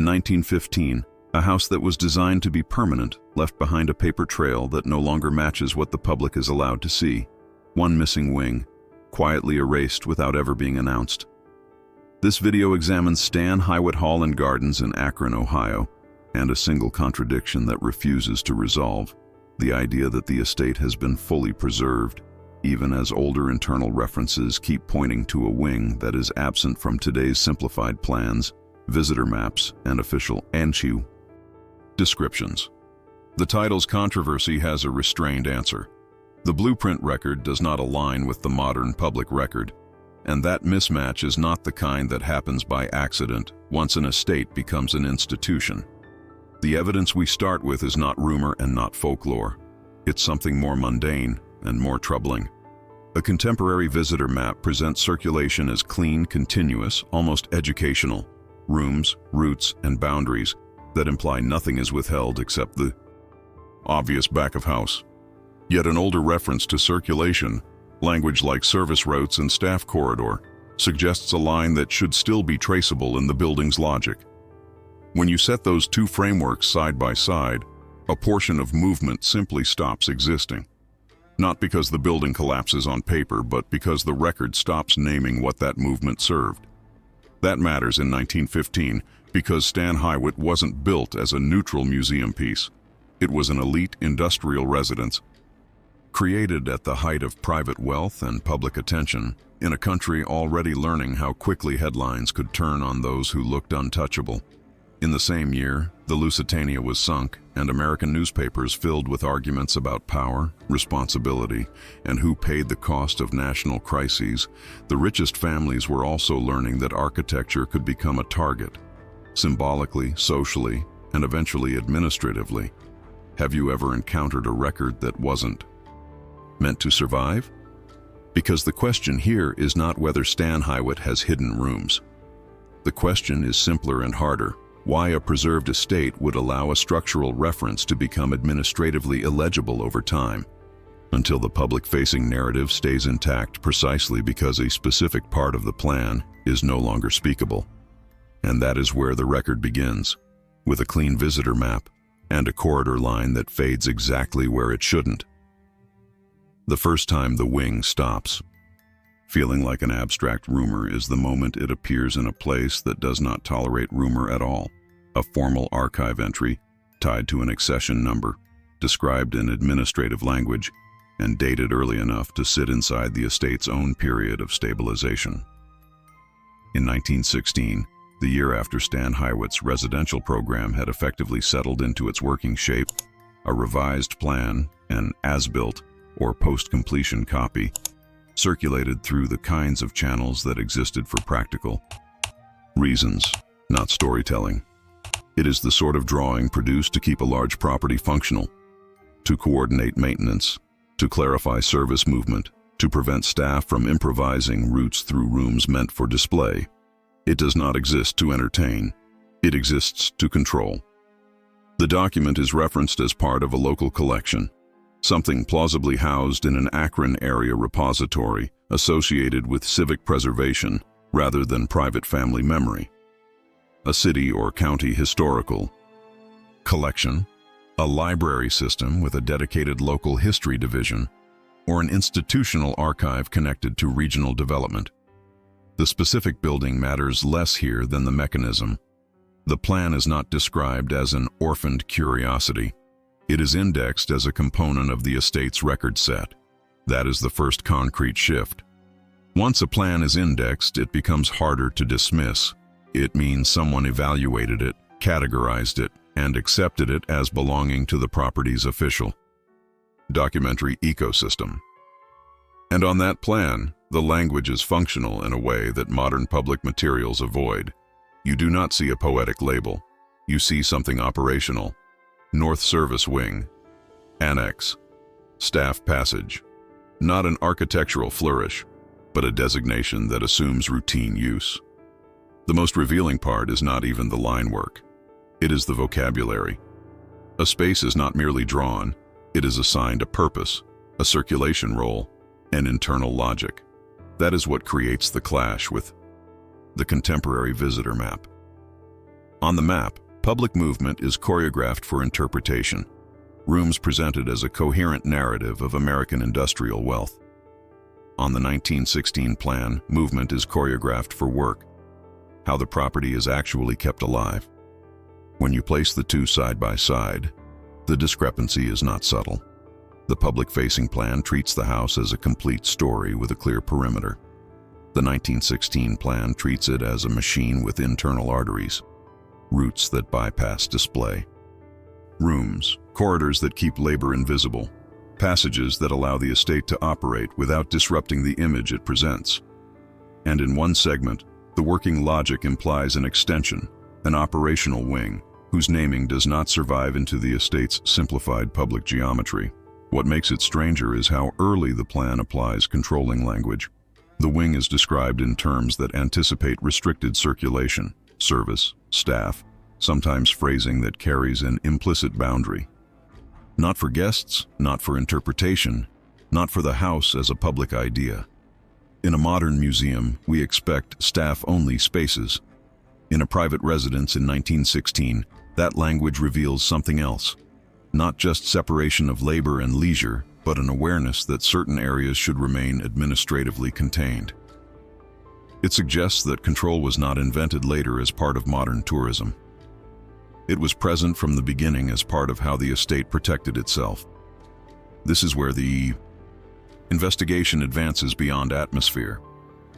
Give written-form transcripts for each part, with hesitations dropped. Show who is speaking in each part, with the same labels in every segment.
Speaker 1: 1915, a house that was designed to be permanent left behind a paper trail that no longer matches what the public is allowed to see. One missing wing, quietly erased without ever being announced. This video examines Stan Hywet Hall Gardens in Akron, Ohio, and a single contradiction that refuses to resolve: the idea that the estate has been fully preserved, even as older internal references keep pointing to a wing that is absent from today's simplified plans, visitor maps, and official archival descriptions. The title's controversy has a restrained answer. The blueprint record does not align with the modern public record, and that mismatch is not the kind that happens by accident once an estate becomes an institution. The evidence we start with is not rumor and not folklore. It's something more mundane and more troubling. A contemporary visitor map presents circulation as clean, continuous, almost educational. Rooms, routes, and boundaries that imply nothing is withheld except the obvious back of house. Yet an older reference to circulation, language like service routes and staff corridor, suggests a line that should still be traceable in the building's logic. When you set those two frameworks side by side, a portion of movement simply stops existing. Not because the building collapses on paper, but because the record stops naming what that movement served. That matters in 1915 because Stan Hywet wasn't built as a neutral museum piece. It was an elite industrial residence, created at the height of private wealth and public attention, in a country already learning how quickly headlines could turn on those who looked untouchable. In the same year, the Lusitania was sunk, and American newspapers filled with arguments about power, responsibility, and who paid the cost of national crises. The richest families were also learning that architecture could become a target, symbolically, socially, and eventually administratively. Have you ever encountered a record that wasn't meant to survive? Because the question here is not whether Stan Hywet has hidden rooms. The question is simpler and harder: why a preserved estate would allow a structural reference to become administratively illegible over time, until the public-facing narrative stays intact precisely because a specific part of the plan is no longer speakable. And that is where the record begins, with a clean visitor map and a corridor line that fades exactly where it shouldn't. The first time the wing stops, feeling like an abstract rumor, is the moment it appears in a place that does not tolerate rumor at all. A formal archive entry, tied to an accession number, described in administrative language, and dated early enough to sit inside the estate's own period of stabilization. In 1916, the year after Stan Hywet's residential program had effectively settled into its working shape, a revised plan, an as-built or post-completion copy, circulated through the kinds of channels that existed for practical reasons, not storytelling. It is the sort of drawing produced to keep a large property functional, to coordinate maintenance, to clarify service movement, to prevent staff from improvising routes through rooms meant for display. It does not exist to entertain. It exists to control. The document is referenced as part of a local collection, something plausibly housed in an Akron area repository associated with civic preservation rather than private family memory. A city or county historical collection, a library system with a dedicated local history division, or an institutional archive connected to regional development. The specific building matters less here than the mechanism. The plan is not described as an orphaned curiosity. It is indexed as a component of the estate's record set. That is the first concrete shift. Once a plan is indexed, it becomes harder to dismiss. It means someone evaluated it, categorized it, and accepted it as belonging to the property's official documentary ecosystem. And on that plan, the language is functional in a way that modern public materials avoid. You do not see a poetic label. You see something operational. North Service Wing, Annex, Staff Passage. Not an architectural flourish, but a designation that assumes routine use. The most revealing part is not even the line work. It is the vocabulary. A space is not merely drawn, it is assigned a purpose, a circulation role, an internal logic. That is what creates the clash with the contemporary visitor map. On the map, public movement is choreographed for interpretation. Rooms presented as a coherent narrative of American industrial wealth. On the 1916 plan, movement is choreographed for work, how the property is actually kept alive. When you place the two side by side, the discrepancy is not subtle. The public-facing plan treats the house as a complete story with a clear perimeter. The 1916 plan treats it as a machine with internal arteries, routes that bypass display. Rooms, corridors that keep labor invisible, passages that allow the estate to operate without disrupting the image it presents. And in one segment, the working logic implies an extension, an operational wing, whose naming does not survive into the estate's simplified public geometry. What makes it stranger is how early the plan applies controlling language. The wing is described in terms that anticipate restricted circulation, service, staff, sometimes phrasing that carries an implicit boundary. Not for guests, not for interpretation, not for the house as a public idea. In a modern museum, we expect staff-only spaces. In a private residence in 1916, that language reveals something else. Not just separation of labor and leisure, but an awareness that certain areas should remain administratively contained. It suggests that control was not invented later as part of modern tourism. It was present from the beginning as part of how the estate protected itself. This is where the investigation advances beyond atmosphere,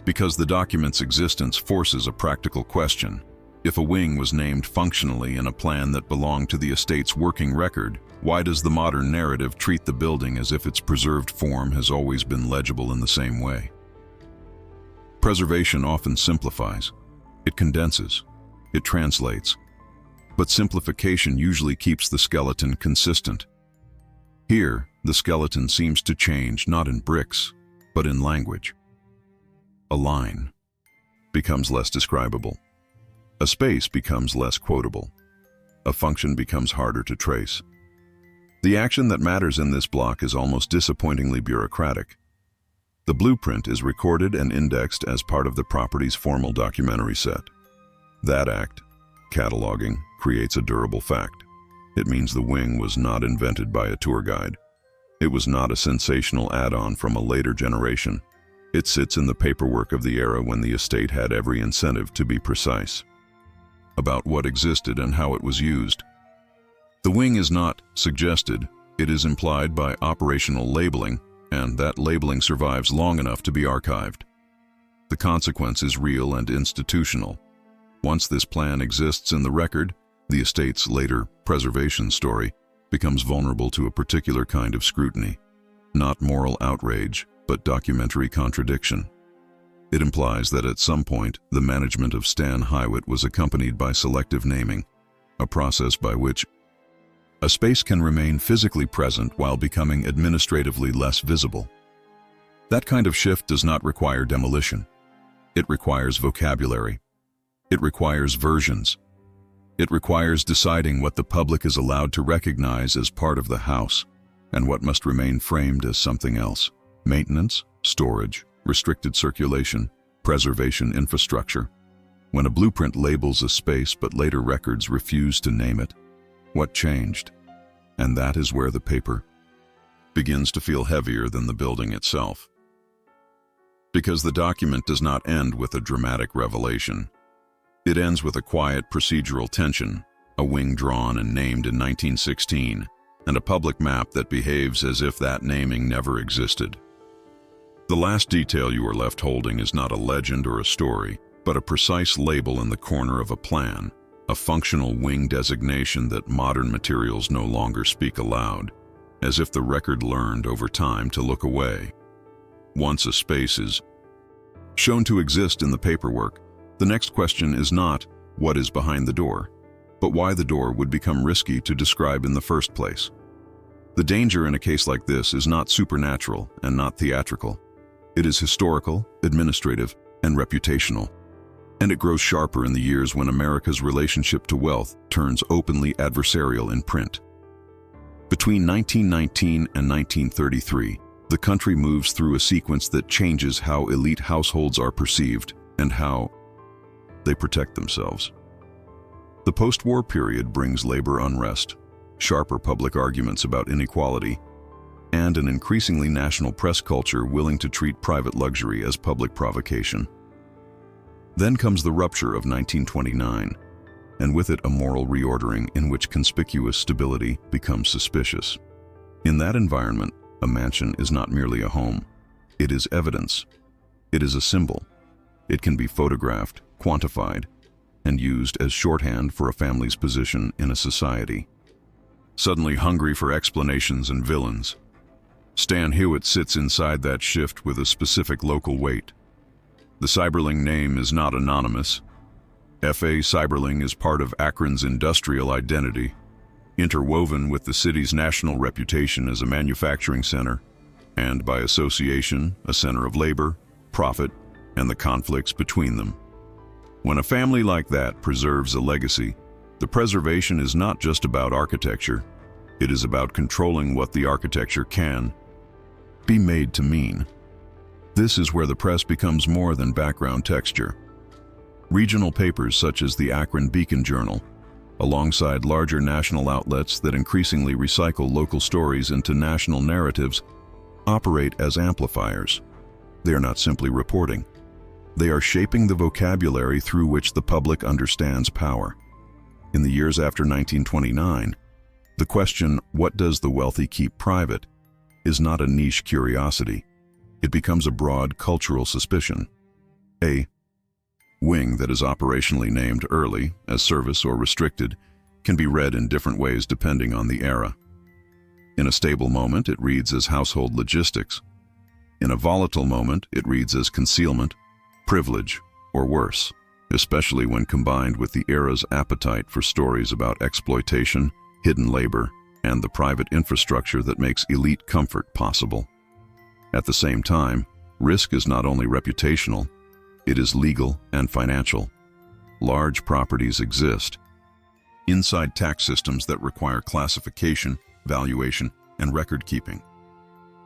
Speaker 1: because the document's existence forces a practical question. If a wing was named functionally in a plan that belonged to the estate's working record, why does the modern narrative treat the building as if its preserved form has always been legible in the same way? Preservation often simplifies. It condenses. It translates. But simplification usually keeps the skeleton consistent. Here, the skeleton seems to change not in bricks, but in language. A line becomes less describable. A space becomes less quotable. A function becomes harder to trace. The action that matters in this block is almost disappointingly bureaucratic. The blueprint is recorded and indexed as part of the property's formal documentary set. That act, cataloging, creates a durable fact. It means the wing was not invented by a tour guide. It was not a sensational add-on from a later generation. It sits in the paperwork of the era when the estate had every incentive to be precise about what existed and how it was used. The wing is not suggested, it is implied by operational labeling, and that labeling survives long enough to be archived. The consequence is real and institutional. Once this plan exists in the record, the estate's later preservation story becomes vulnerable to a particular kind of scrutiny. Not moral outrage, but documentary contradiction. It implies that at some point, the management of Stan Hywet was accompanied by selective naming, a process by which a space can remain physically present while becoming administratively less visible. That kind of shift does not require demolition. It requires vocabulary. It requires versions. It requires deciding what the public is allowed to recognize as part of the house and what must remain framed as something else. Maintenance, storage, restricted circulation, preservation infrastructure. When a blueprint labels a space but later records refuse to name it, what changed? And that is where the paper begins to feel heavier than the building itself. Because the document does not end with a dramatic revelation. It ends with a quiet procedural tension, a wing drawn and named in 1916, and a public map that behaves as if that naming never existed. The last detail you are left holding is not a legend or a story, but a precise label in the corner of a plan, a functional wing designation that modern materials no longer speak aloud, as if the record learned over time to look away. Once a space is shown to exist in the paperwork, the next question is not what is behind the door, but why the door would become risky to describe in the first place. The danger in a case like this is not supernatural and not theatrical. It is historical, administrative, and reputational. And it grows sharper in the years when America's relationship to wealth turns openly adversarial in print. Between 1919 and 1933, the country moves through a sequence that changes how elite households are perceived and how they protect themselves. The post-war period brings labor unrest, sharper public arguments about inequality, and an increasingly national press culture willing to treat private luxury as public provocation. Then comes the rupture of 1929, and with it a moral reordering in which conspicuous stability becomes suspicious. In that environment, a mansion is not merely a home. It is evidence. It is a symbol. It can be photographed, quantified, and used as shorthand for a family's position in a society. Suddenly hungry for explanations and villains, Stan Hywet sits inside that shift with a specific local weight. The Cyberling name is not anonymous. F.A. Cyberling is part of Akron's industrial identity, interwoven with the city's national reputation as a manufacturing center, and by association, a center of labor, profit, and the conflicts between them. When a family like that preserves a legacy, the preservation is not just about architecture. It is about controlling what the architecture can be made to mean. This is where the press becomes more than background texture. Regional papers such as the Akron Beacon Journal, alongside larger national outlets that increasingly recycle local stories into national narratives, operate as amplifiers. They are not simply reporting. They are shaping the vocabulary through which the public understands power. In the years after 1929, the question, "What does the wealthy keep private?" is not a niche curiosity. It becomes a broad cultural suspicion. A wing that is operationally named early, as service or restricted, can be read in different ways depending on the era. In a stable moment, it reads as household logistics. In a volatile moment, it reads as concealment, privilege, or worse, especially when combined with the era's appetite for stories about exploitation, hidden labor, and the private infrastructure that makes elite comfort possible. At the same time, risk is not only reputational, it is legal and financial. Large properties exist inside tax systems that require classification, valuation, and record keeping.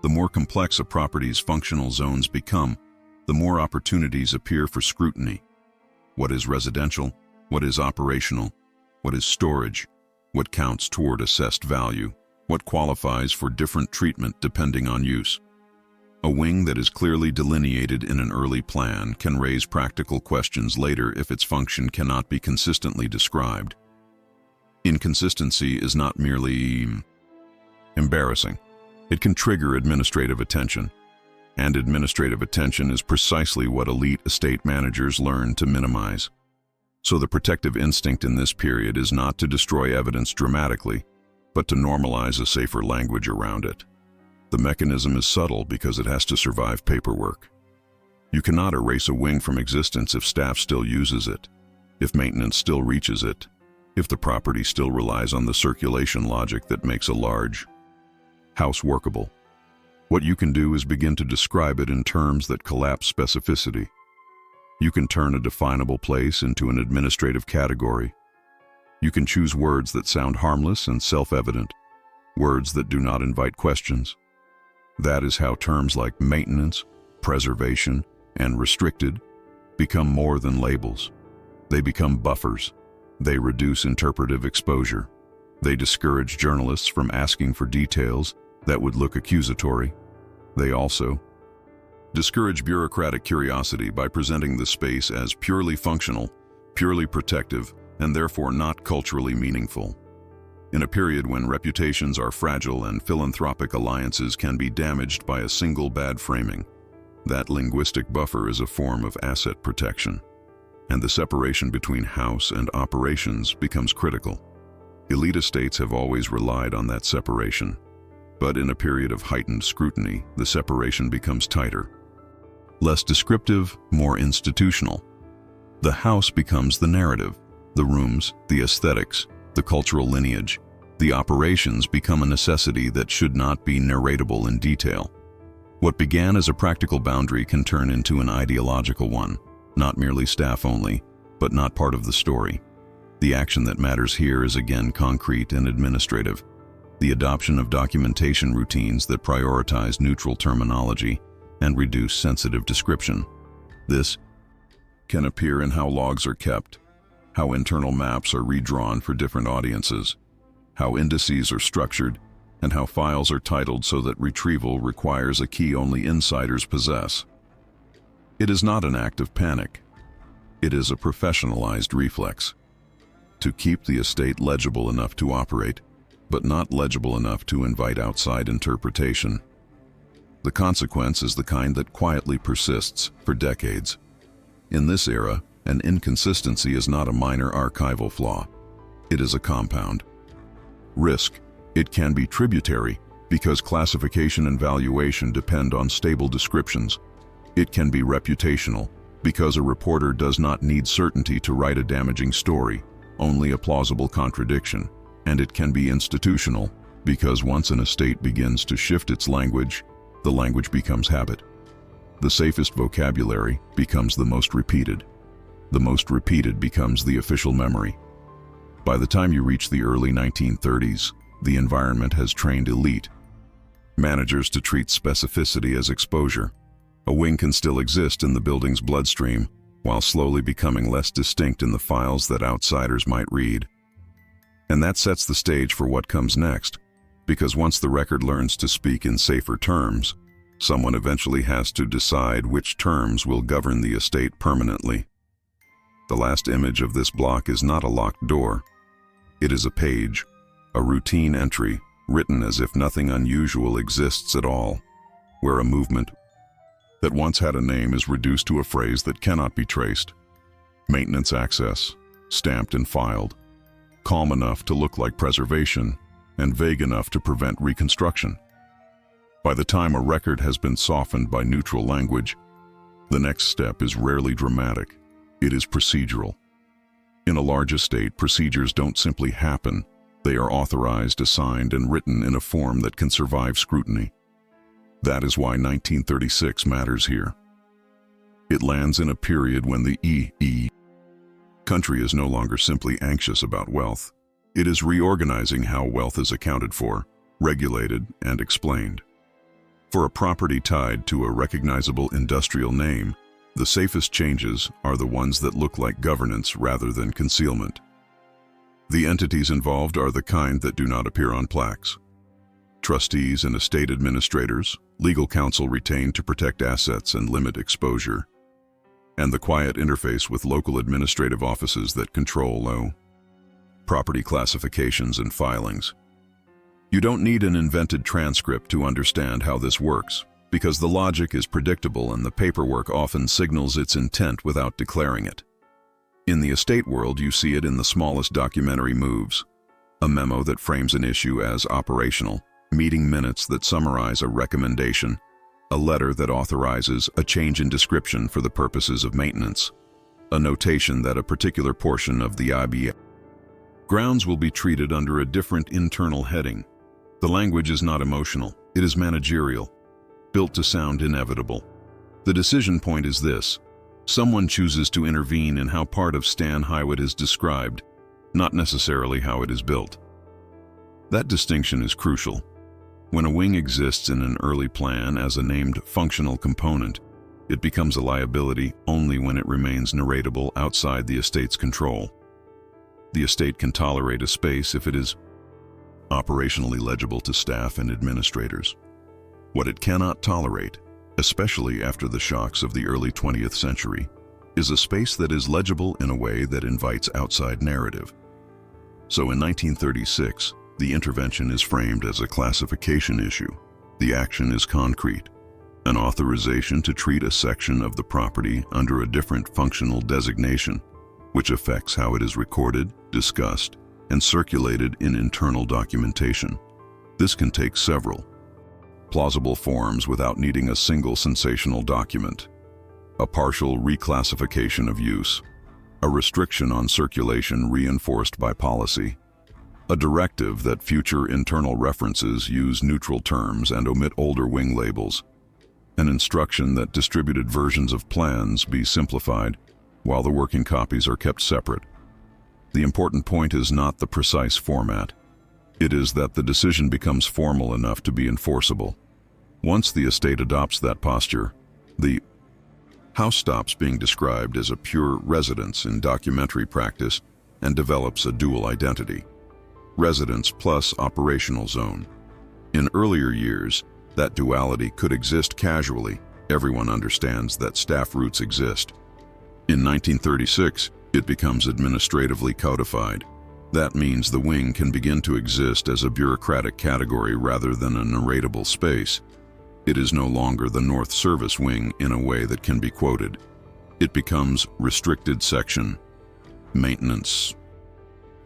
Speaker 1: The more complex a property's functional zones become, the more opportunities appear for scrutiny. What is residential? What is operational? What is storage? What counts toward assessed value? What qualifies for different treatment depending on use? A wing that is clearly delineated in an early plan can raise practical questions later if its function cannot be consistently described. Inconsistency is not merely embarrassing. It can trigger administrative attention. And administrative attention is precisely what elite estate managers learn to minimize. So the protective instinct in this period is not to destroy evidence dramatically, but to normalize a safer language around it. The mechanism is subtle because it has to survive paperwork. You cannot erase a wing from existence if staff still uses it, if maintenance still reaches it, if the property still relies on the circulation logic that makes a large house workable. What you can do is begin to describe it in terms that collapse specificity. You can turn a definable place into an administrative category. You can choose words that sound harmless and self-evident, words that do not invite questions. That is how terms like maintenance, preservation, and restricted become more than labels. They become buffers. They reduce interpretive exposure. They discourage journalists from asking for details that would look accusatory. They also discourage bureaucratic curiosity by presenting the space as purely functional, purely protective, and therefore not culturally meaningful. In a period when reputations are fragile and philanthropic alliances can be damaged by a single bad framing, that linguistic buffer is a form of asset protection, and the separation between house and operations becomes critical. Elite estates have always relied on that separation, but in a period of heightened scrutiny, the separation becomes tighter. Less descriptive, more institutional. The house becomes the narrative, the rooms, the aesthetics, the cultural lineage. The operations become a necessity that should not be narratable in detail. What began as a practical boundary can turn into an ideological one, not merely staff only, but not part of the story. The action that matters here is again concrete and administrative. The adoption of documentation routines that prioritize neutral terminology and reduce sensitive description. This can appear in how logs are kept, how internal maps are redrawn for different audiences, how indices are structured, and how files are titled so that retrieval requires a key only insiders possess. It is not an act of panic. It is a professionalized reflex. To keep the estate legible enough to operate, but not legible enough to invite outside interpretation. The consequence is the kind that quietly persists for decades. In this era, an inconsistency is not a minor archival flaw. It is a compound. Risk. It can be tributary because classification and valuation depend on stable descriptions. It can be reputational because a reporter does not need certainty to write a damaging story, only a plausible contradiction. And it can be institutional because once an estate begins to shift its language, the language becomes habit. The safest vocabulary becomes the most repeated. The most repeated becomes the official memory. By the time you reach the early 1930s, the environment has trained elite managers to treat specificity as exposure. A wing can still exist in the building's bloodstream, while slowly becoming less distinct in the files that outsiders might read. And that sets the stage for what comes next, because once the record learns to speak in safer terms, someone eventually has to decide which terms will govern the estate permanently. The last image of this block is not a locked door. It is a page, a routine entry, written as if nothing unusual exists at all, where a movement that once had a name is reduced to a phrase that cannot be traced. Maintenance access, stamped and filed, calm enough to look like preservation, and vague enough to prevent reconstruction. By the time a record has been softened by neutral language, the next step is rarely dramatic. It is procedural. In a large estate, procedures don't simply happen. They are authorized, assigned, and written in a form that can survive scrutiny. That is why 1936 matters here. It lands in a period when the country is no longer simply anxious about wealth. It is reorganizing how wealth is accounted for, regulated, and explained. For a property tied to a recognizable industrial name, the safest changes are the ones that look like governance rather than concealment. The entities involved are the kind that do not appear on plaques. Trustees and estate administrators, legal counsel retained to protect assets and limit exposure, and the quiet interface with local administrative offices that control property classifications and filings. You don't need an invented transcript to understand how this works, because the logic is predictable and the paperwork often signals its intent without declaring it. In the estate world, you see it in the smallest documentary moves: a memo that frames an issue as operational, meeting minutes that summarize a recommendation, a letter that authorizes a change in description for the purposes of maintenance, a notation that a particular portion of the IBA grounds will be treated under a different internal heading. The language is not emotional, it is managerial, built to sound inevitable. The decision point is this: someone chooses to intervene in how part of Stan Hywet is described, not necessarily how it is built. That distinction is crucial. When a wing exists in an early plan as a named functional component, it becomes a liability only when it remains narratable outside the estate's control. The estate can tolerate a space if it is operationally legible to staff and administrators. What it cannot tolerate, especially after the shocks of the early 20th century, is a space that is legible in a way that invites outside narrative. So in 1936, the intervention is framed as a classification issue. The action is concrete: an authorization to treat a section of the property under a different functional designation, which affects how it is recorded, discussed, and circulated in internal documentation. This can take several plausible forms without needing a single sensational document: a partial reclassification of use, a restriction on circulation reinforced by policy, a directive that future internal references use neutral terms and omit older wing labels, an instruction that distributed versions of plans be simplified while the working copies are kept separate. The important point is not the precise format. It is that the decision becomes formal enough to be enforceable. Once the estate adopts that posture, the House stops being described as a pure residence in documentary practice and develops a dual identity: residence plus operational zone. In earlier years, that duality could exist casually. Everyone understands that staff routes exist. In 1936, it becomes administratively codified. That means the wing can begin to exist as a bureaucratic category rather than a narratable space. It is no longer the North Service Wing in a way that can be quoted. It becomes restricted section, maintenance,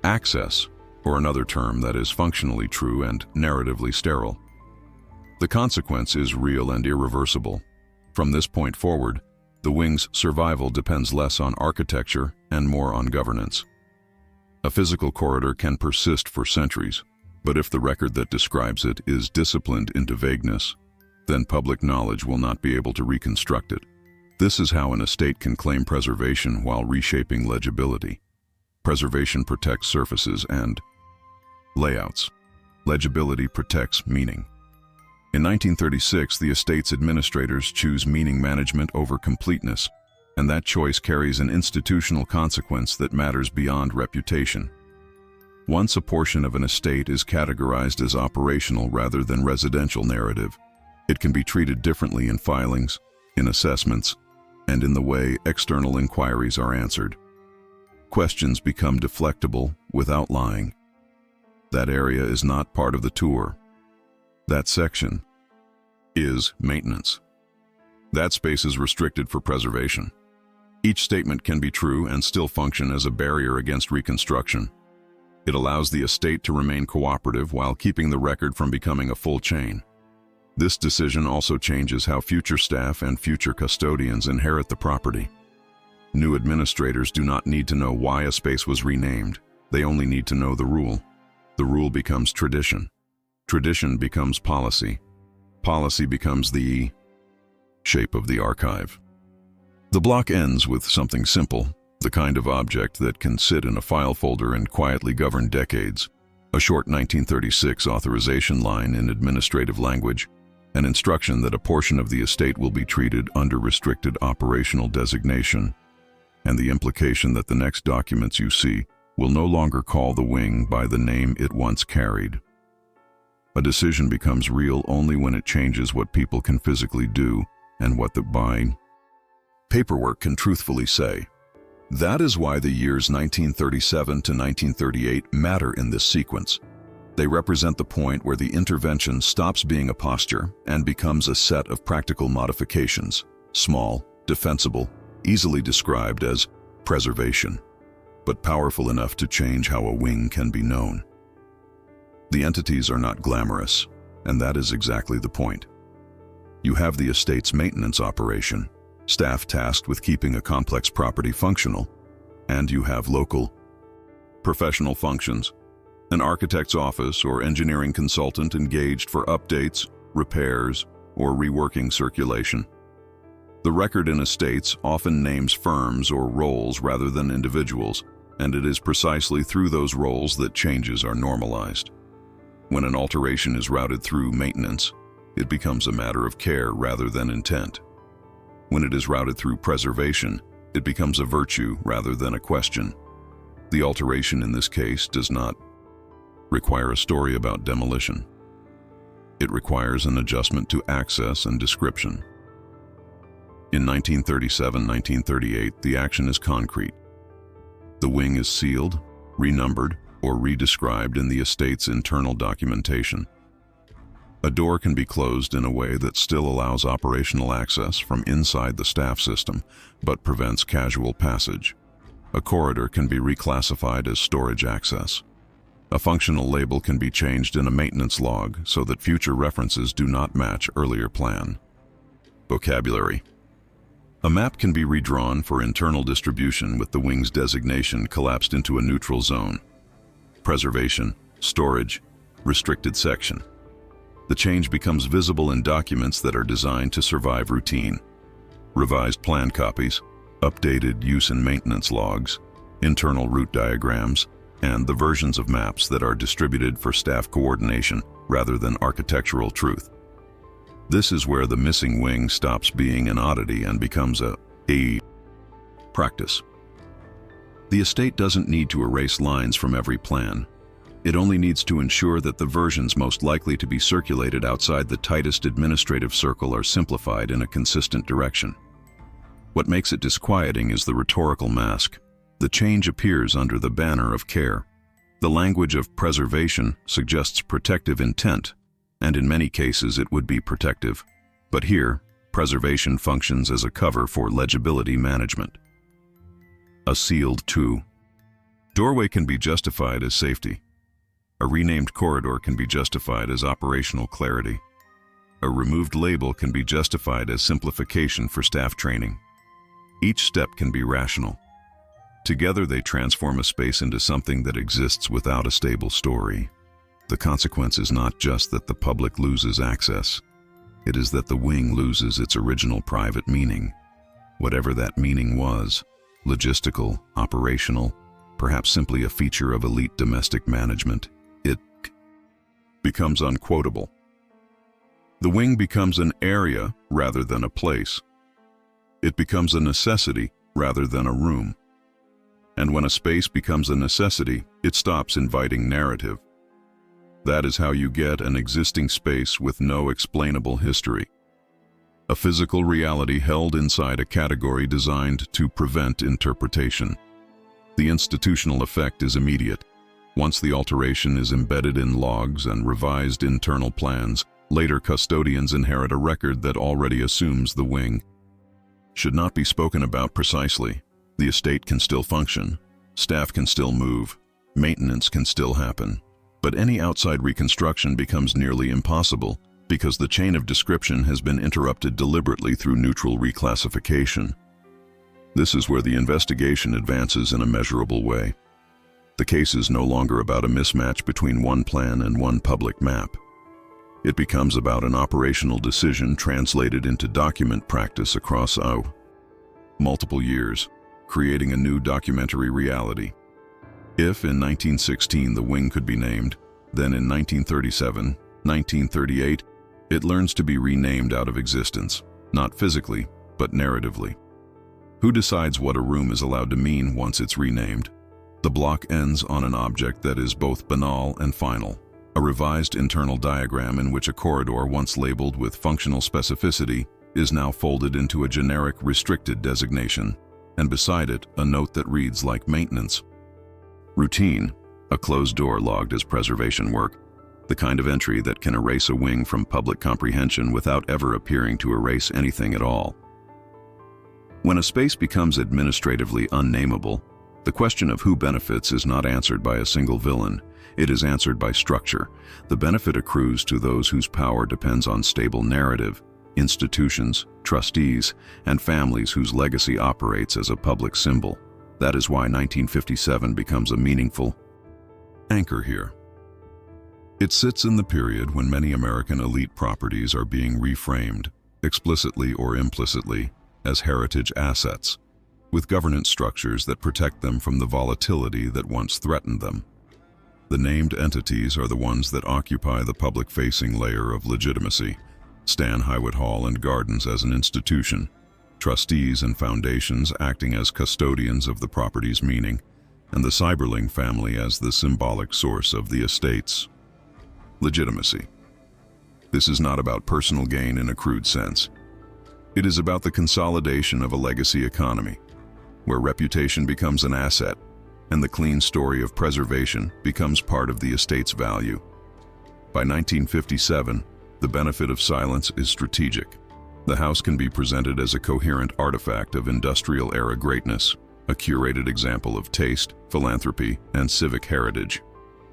Speaker 1: access, or another term that is functionally true and narratively sterile. The consequence is real and irreversible. From this point forward, the wing's survival depends less on architecture and more on governance. A physical corridor can persist for centuries, but if the record that describes it is disciplined into vagueness, then public knowledge will not be able to reconstruct it. This is how an estate can claim preservation while reshaping legibility. Preservation protects surfaces and layouts. Legibility protects meaning. In 1936, the estate's administrators choose meaning management over completeness, and that choice carries an institutional consequence that matters beyond reputation. Once a portion of an estate is categorized as operational rather than residential narrative, it can be treated differently in filings, in assessments, and in the way external inquiries are answered. Questions become deflectable without lying. That area is not part of the tour. That section is maintenance. That space is restricted for preservation. Each statement can be true and still function as a barrier against reconstruction. It allows the estate to remain cooperative while keeping the record from becoming a full chain. This decision also changes how future staff and future custodians inherit the property. New administrators do not need to know why a space was renamed. They only need to know the rule. The rule becomes tradition. Tradition becomes policy. Policy becomes the shape of the archive. The block ends with something simple, the kind of object that can sit in a file folder and quietly govern decades. A short 1936 authorization line in administrative language, an instruction that a portion of the estate will be treated under restricted operational designation, and the implication that the next documents you see will no longer call the wing by the name it once carried. A decision becomes real only when it changes what people can physically do and what the paperwork can truthfully say. That is why the years 1937 to 1938 matter in this sequence. They represent the point where the intervention stops being a posture and becomes a set of practical modifications, small, defensible, easily described as preservation, but powerful enough to change how a wing can be known. The entities are not glamorous, and that is exactly the point. You have the estate's maintenance operation, staff tasked with keeping a complex property functional, and you have local, professional functions, an architect's office or engineering consultant engaged for updates, repairs, or reworking circulation. The record in estates often names firms or roles rather than individuals, and it is precisely through those roles that changes are normalized. When an alteration is routed through maintenance, it becomes a matter of care rather than intent. When it is routed through preservation, it becomes a virtue rather than a question. The alteration in this case does not require a story about demolition. It requires an adjustment to access and description. In 1937-1938, the action is concrete. The wing is sealed, renumbered, or redescribed in the estate's internal documentation. A door can be closed in a way that still allows operational access from inside the staff system, but prevents casual passage. A corridor can be reclassified as storage access. A functional label can be changed in a maintenance log so that future references do not match earlier plan. Vocabulary. A map can be redrawn for internal distribution with the wing's designation collapsed into a neutral zone. Preservation, storage, restricted section. The change becomes visible in documents that are designed to survive routine. Revised plan copies, updated use and maintenance logs, internal route diagrams, and the versions of maps that are distributed for staff coordination rather than architectural truth. This is where the missing wing stops being an oddity and becomes a A. Practice. The estate doesn't need to erase lines from every plan. It only needs to ensure that the versions most likely to be circulated outside the tightest administrative circle are simplified in a consistent direction. What makes it disquieting is the rhetorical mask. The change appears under the banner of care. The language of preservation suggests protective intent, and in many cases it would be protective. But here, preservation functions as a cover for legibility management. A sealed 2. Doorway can be justified as safety. A renamed corridor can be justified as operational clarity. A removed label can be justified as simplification for staff training. Each step can be rational. Together they transform a space into something that exists without a stable story. The consequence is not just that the public loses access. It is that the wing loses its original private meaning. Whatever that meaning was, logistical, operational, perhaps simply a feature of elite domestic management, it becomes unquotable. The wing becomes an area rather than a place. It becomes a necessity rather than a room. And when a space becomes a necessity, it stops inviting narrative. That is how you get an existing space with no explainable history. A physical reality held inside a category designed to prevent interpretation. The institutional effect is immediate. Once the alteration is embedded in logs and revised internal plans, later custodians inherit a record that already assumes the wing should not be spoken about precisely. The estate can still function, staff can still move, maintenance can still happen. But any outside reconstruction becomes nearly impossible because the chain of description has been interrupted deliberately through neutral reclassification. This is where the investigation advances in a measurable way. The case is no longer about a mismatch between one plan and one public map. It becomes about an operational decision translated into document practice across multiple years, creating a new documentary reality. If in 1916 the wing could be named, then in 1937, 1938, it learns to be renamed out of existence, not physically, but narratively. Who decides what a room is allowed to mean once it's renamed? The block ends on an object that is both banal and final, a revised internal diagram in which a corridor once labeled with functional specificity is now folded into a generic restricted designation, and beside it a note that reads like maintenance. Routine, a closed door logged as preservation work, the kind of entry that can erase a wing from public comprehension without ever appearing to erase anything at all. When a space becomes administratively unnameable, the question of who benefits is not answered by a single villain. It is answered by structure. The benefit accrues to those whose power depends on stable narrative, institutions, trustees, and families whose legacy operates as a public symbol. That is why 1957 becomes a meaningful anchor here. It sits in the period when many American elite properties are being reframed, explicitly or implicitly, as heritage assets, with governance structures that protect them from the volatility that once threatened them. The named entities are the ones that occupy the public-facing layer of legitimacy: Stan Hywet Hall Gardens as an institution, trustees and foundations acting as custodians of the property's meaning, and the Cyberling family as the symbolic source of the estate's legitimacy. This is not about personal gain in a crude sense. It is about the consolidation of a legacy economy, where reputation becomes an asset, and the clean story of preservation becomes part of the estate's value. By 1957, the benefit of silence is strategic. The house can be presented as a coherent artifact of industrial-era greatness, a curated example of taste, philanthropy, and civic heritage.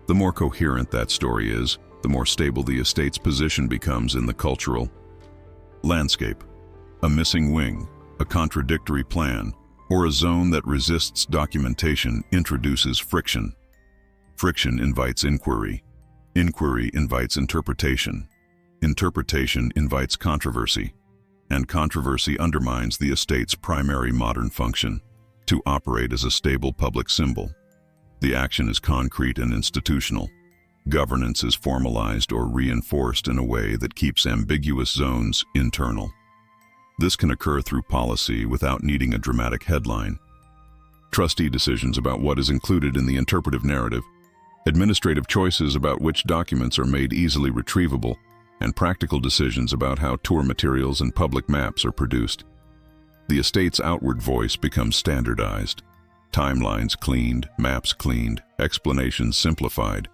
Speaker 1: The more coherent that story is, the more stable the estate's position becomes in the cultural landscape. A missing wing, a contradictory plan, or a zone that resists documentation introduces friction. Friction invites inquiry. Inquiry invites interpretation. Interpretation invites controversy. And controversy undermines the estate's primary modern function, to operate as a stable public symbol. The action is concrete and institutional. Governance is formalized or reinforced in a way that keeps ambiguous zones internal. This can occur through policy without needing a dramatic headline. Trustee decisions about what is included in the interpretive narrative, administrative choices about which documents are made easily retrievable, and practical decisions about how tour materials and public maps are produced. The estate's outward voice becomes standardized. Timelines cleaned, maps cleaned, explanations simplified,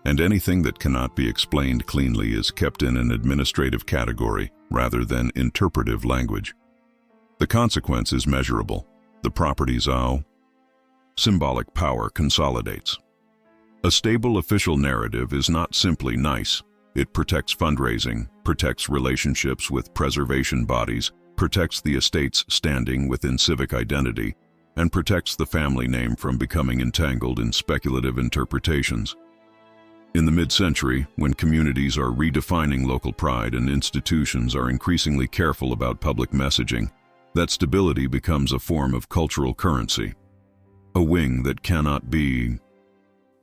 Speaker 1: and anything that cannot be explained cleanly is kept in an administrative category rather than interpretive language. The consequence is measurable. The property's symbolic power consolidates. A stable official narrative is not simply nice. It protects fundraising, protects relationships with preservation bodies, protects the estate's standing within civic identity, and protects the family name from becoming entangled in speculative interpretations. In the mid-century, when communities are redefining local pride and institutions are increasingly careful about public messaging, that stability becomes a form of cultural currency. A wing that cannot be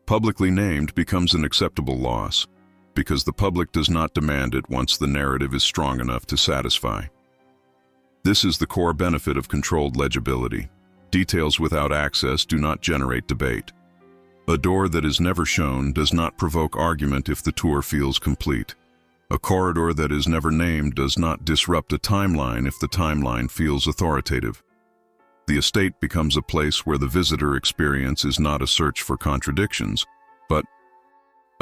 Speaker 1: publicly named becomes an acceptable loss, because the public does not demand it once the narrative is strong enough to satisfy. This is the core benefit of controlled legibility. Details without access do not generate debate. A door that is never shown does not provoke argument if the tour feels complete. A corridor that is never named does not disrupt a timeline if the timeline feels authoritative. The estate becomes a place where the visitor experience is not a search for contradictions, but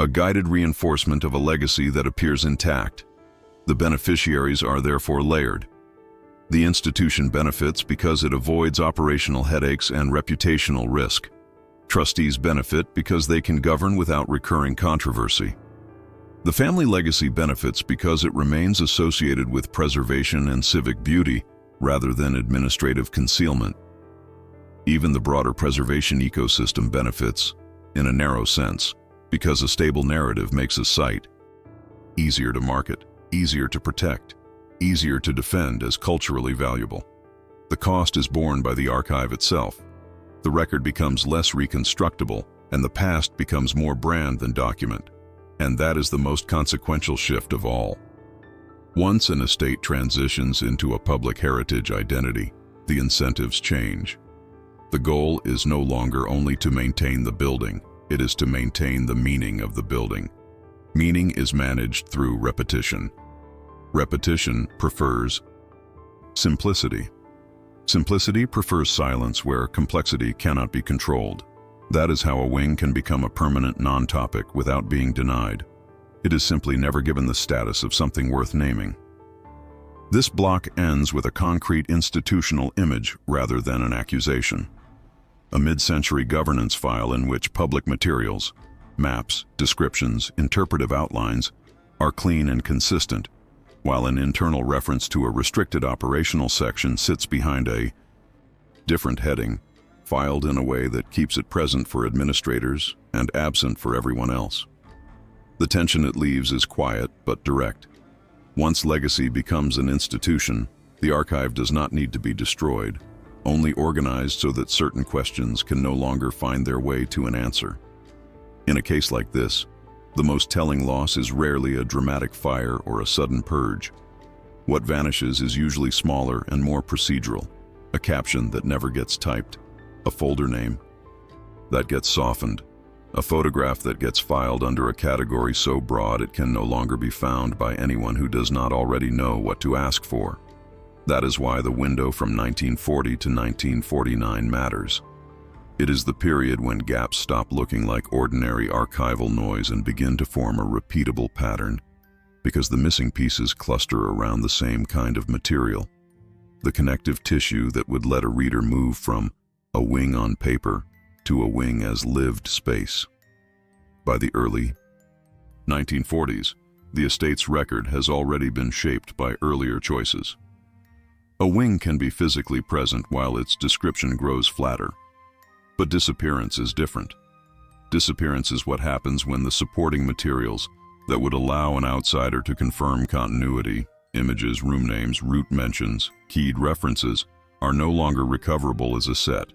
Speaker 1: a guided reinforcement of a legacy that appears intact. The beneficiaries are therefore layered. The institution benefits because it avoids operational headaches and reputational risk. Trustees benefit because they can govern without recurring controversy. The family legacy benefits because it remains associated with preservation and civic beauty rather than administrative concealment. Even the broader preservation ecosystem benefits, in a narrow sense, because a stable narrative makes a site easier to market, easier to protect, easier to defend as culturally valuable. The cost is borne by the archive itself. The record becomes less reconstructible, and the past becomes more brand than document. And that is the most consequential shift of all. Once an estate transitions into a public heritage identity, the incentives change. The goal is no longer only to maintain the building, it is to maintain the meaning of the building. Meaning is managed through repetition. Repetition prefers simplicity. Simplicity prefers silence where complexity cannot be controlled. That is how a wing can become a permanent non-topic without being denied. It is simply never given the status of something worth naming. This block ends with a concrete institutional image rather than an accusation. A mid-century governance file in which public materials, maps, descriptions, interpretive outlines are clean and consistent, while an internal reference to a restricted operational section sits behind a different heading, filed in a way that keeps it present for administrators and absent for everyone else. The tension it leaves is quiet but direct. Once legacy becomes an institution, the archive does not need to be destroyed, only organized so that certain questions can no longer find their way to an answer. In a case like this, the most telling loss is rarely a dramatic fire or a sudden purge. What vanishes is usually smaller and more procedural, a caption that never gets typed, a folder name that gets softened, a photograph that gets filed under a category so broad it can no longer be found by anyone who does not already know what to ask for. That is why the window from 1940 to 1949 matters. It is the period when gaps stop looking like ordinary archival noise and begin to form a repeatable pattern, because the missing pieces cluster around the same kind of material, the connective tissue that would let a reader move from a wing on paper to a wing as lived space. By the early 1940s, the estate's record has already been shaped by earlier choices. A wing can be physically present while its description grows flatter. But disappearance is different. Disappearance is what happens when the supporting materials that would allow an outsider to confirm continuity, images, room names, route mentions, keyed references, are no longer recoverable as a set.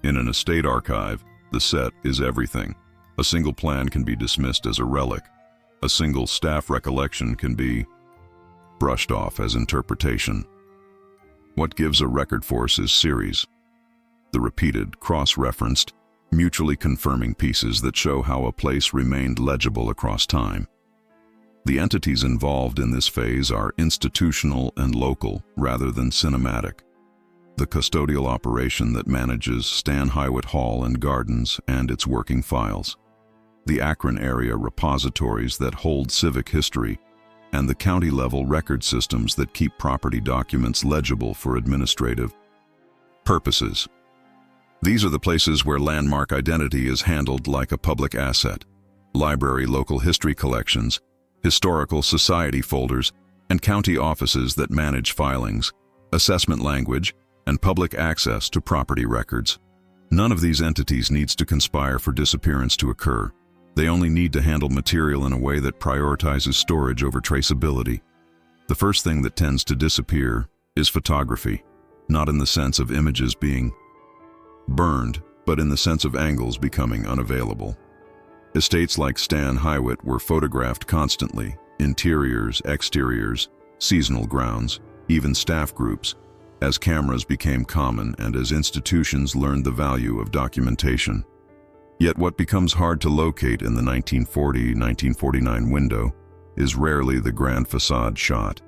Speaker 1: In an estate archive, the set is everything. A single plan can be dismissed as a relic. A single staff recollection can be brushed off as interpretation. What gives a record force is series, the repeated, cross-referenced, mutually confirming pieces that show how a place remained legible across time. The entities involved in this phase are institutional and local rather than cinematic. The custodial operation that manages Stan Hywet Hall Gardens and its working files, the Akron area repositories that hold civic history, and the county-level record systems that keep property documents legible for administrative purposes. These are the places where landmark identity is handled like a public asset: library local history collections, historical society folders, and county offices that manage filings, assessment language, and public access to property records. None of these entities needs to conspire for disappearance to occur. They only need to handle material in a way that prioritizes storage over traceability. The first thing that tends to disappear is photography, not in the sense of images being burned, but in the sense of angles becoming unavailable. Estates like Stan Hywet were photographed constantly: interiors, exteriors, seasonal grounds, even staff groups, as cameras became common and as institutions learned the value of documentation. Yet what becomes hard to locate in the 1940-1949 window is rarely the grand facade shot.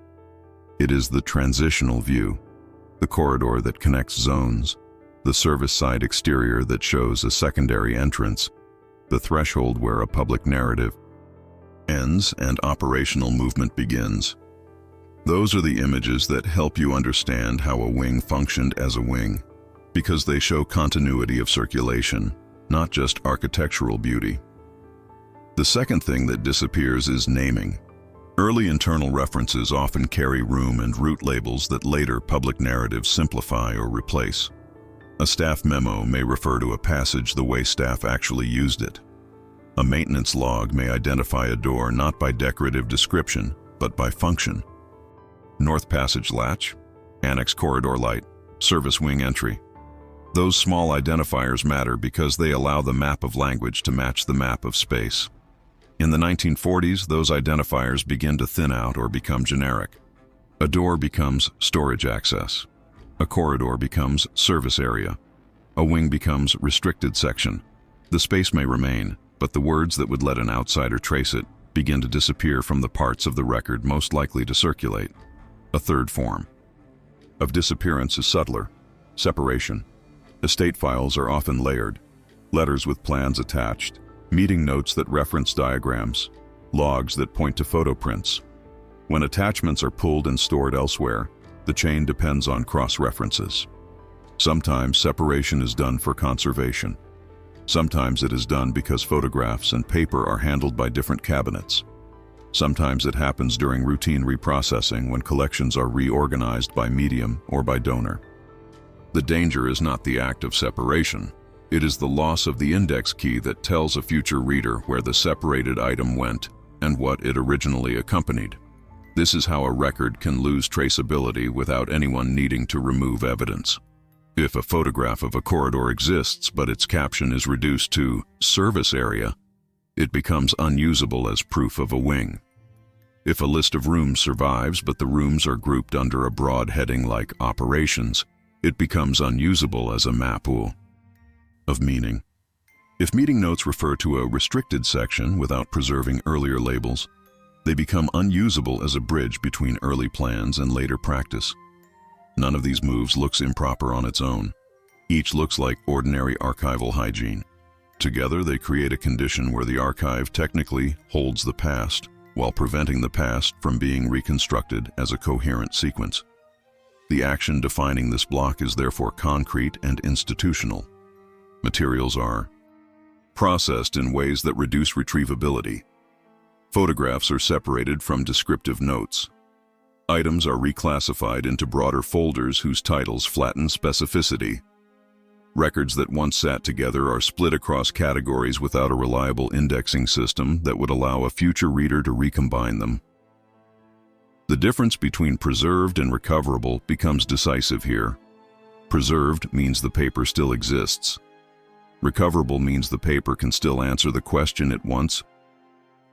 Speaker 1: It is the transitional view, the corridor that connects zones, the service side exterior that shows a secondary entrance, the threshold where a public narrative ends and operational movement begins. Those are the images that help you understand how a wing functioned as a wing, because they show continuity of circulation, not just architectural beauty. The second thing that disappears is naming. Early internal references often carry room and route labels that later public narratives simplify or replace. A staff memo may refer to a passage the way staff actually used it. A maintenance log may identify a door not by decorative description, but by function. North passage latch, annex corridor light, service wing entry. Those small identifiers matter because they allow the map of language to match the map of space. In the 1940s, those identifiers begin to thin out or become generic. A door becomes storage access. A corridor becomes service area. A wing becomes restricted section. The space may remain, but the words that would let an outsider trace it begin to disappear from the parts of the record most likely to circulate. A third form of disappearance is subtler: separation. Estate files are often layered: letters with plans attached, meeting notes that reference diagrams, logs that point to photo prints. When attachments are pulled and stored elsewhere, the chain depends on cross-references. Sometimes separation is done for conservation. Sometimes it is done because photographs and paper are handled by different cabinets. Sometimes it happens during routine reprocessing when collections are reorganized by medium or by donor. The danger is not the act of separation. It is the loss of the index key that tells a future reader where the separated item went and what it originally accompanied. This is how a record can lose traceability without anyone needing to remove evidence. If a photograph of a corridor exists but its caption is reduced to service area, it becomes unusable as proof of a wing. If a list of rooms survives but the rooms are grouped under a broad heading like operations, it becomes unusable as a map of meaning. If meeting notes refer to a restricted section without preserving earlier labels, they become unusable as a bridge between early plans and later practice. None of these moves looks improper on its own. Each looks like ordinary archival hygiene. Together they create a condition where the archive technically holds the past, while preventing the past from being reconstructed as a coherent sequence. The action defining this block is therefore concrete and institutional. Materials are processed in ways that reduce retrievability. Photographs are separated from descriptive notes. Items are reclassified into broader folders whose titles flatten specificity. Records that once sat together are split across categories without a reliable indexing system that would allow a future reader to recombine them. The difference between preserved and recoverable becomes decisive here. Preserved means the paper still exists. Recoverable means the paper can still answer the question it once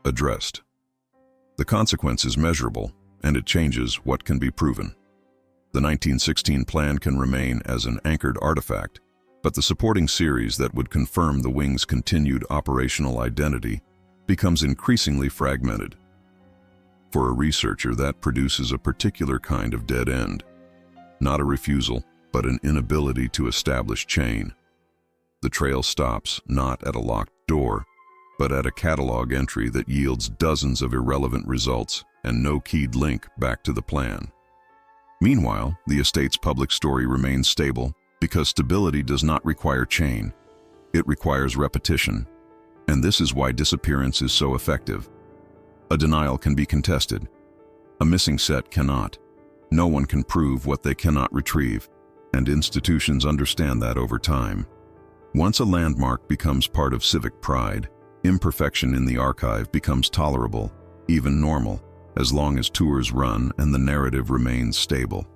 Speaker 1: addressed. The consequence is measurable, and it changes what can be proven. The 1916 plan can remain as an anchored artifact, but the supporting series that would confirm the wing's continued operational identity becomes increasingly fragmented. For a researcher, that produces a particular kind of dead end. Not a refusal, but an inability to establish chain. The trail stops not at a locked door, but at a catalog entry that yields dozens of irrelevant results and no keyed link back to the plan. Meanwhile, the estate's public story remains stable because stability does not require chain. It requires repetition, and this is why disappearance is so effective. A denial can be contested. A missing set cannot. No one can prove what they cannot retrieve, and institutions understand that over time. Once a landmark becomes part of civic pride, imperfection in the archive becomes tolerable, even normal, as long as tours run and the narrative remains stable.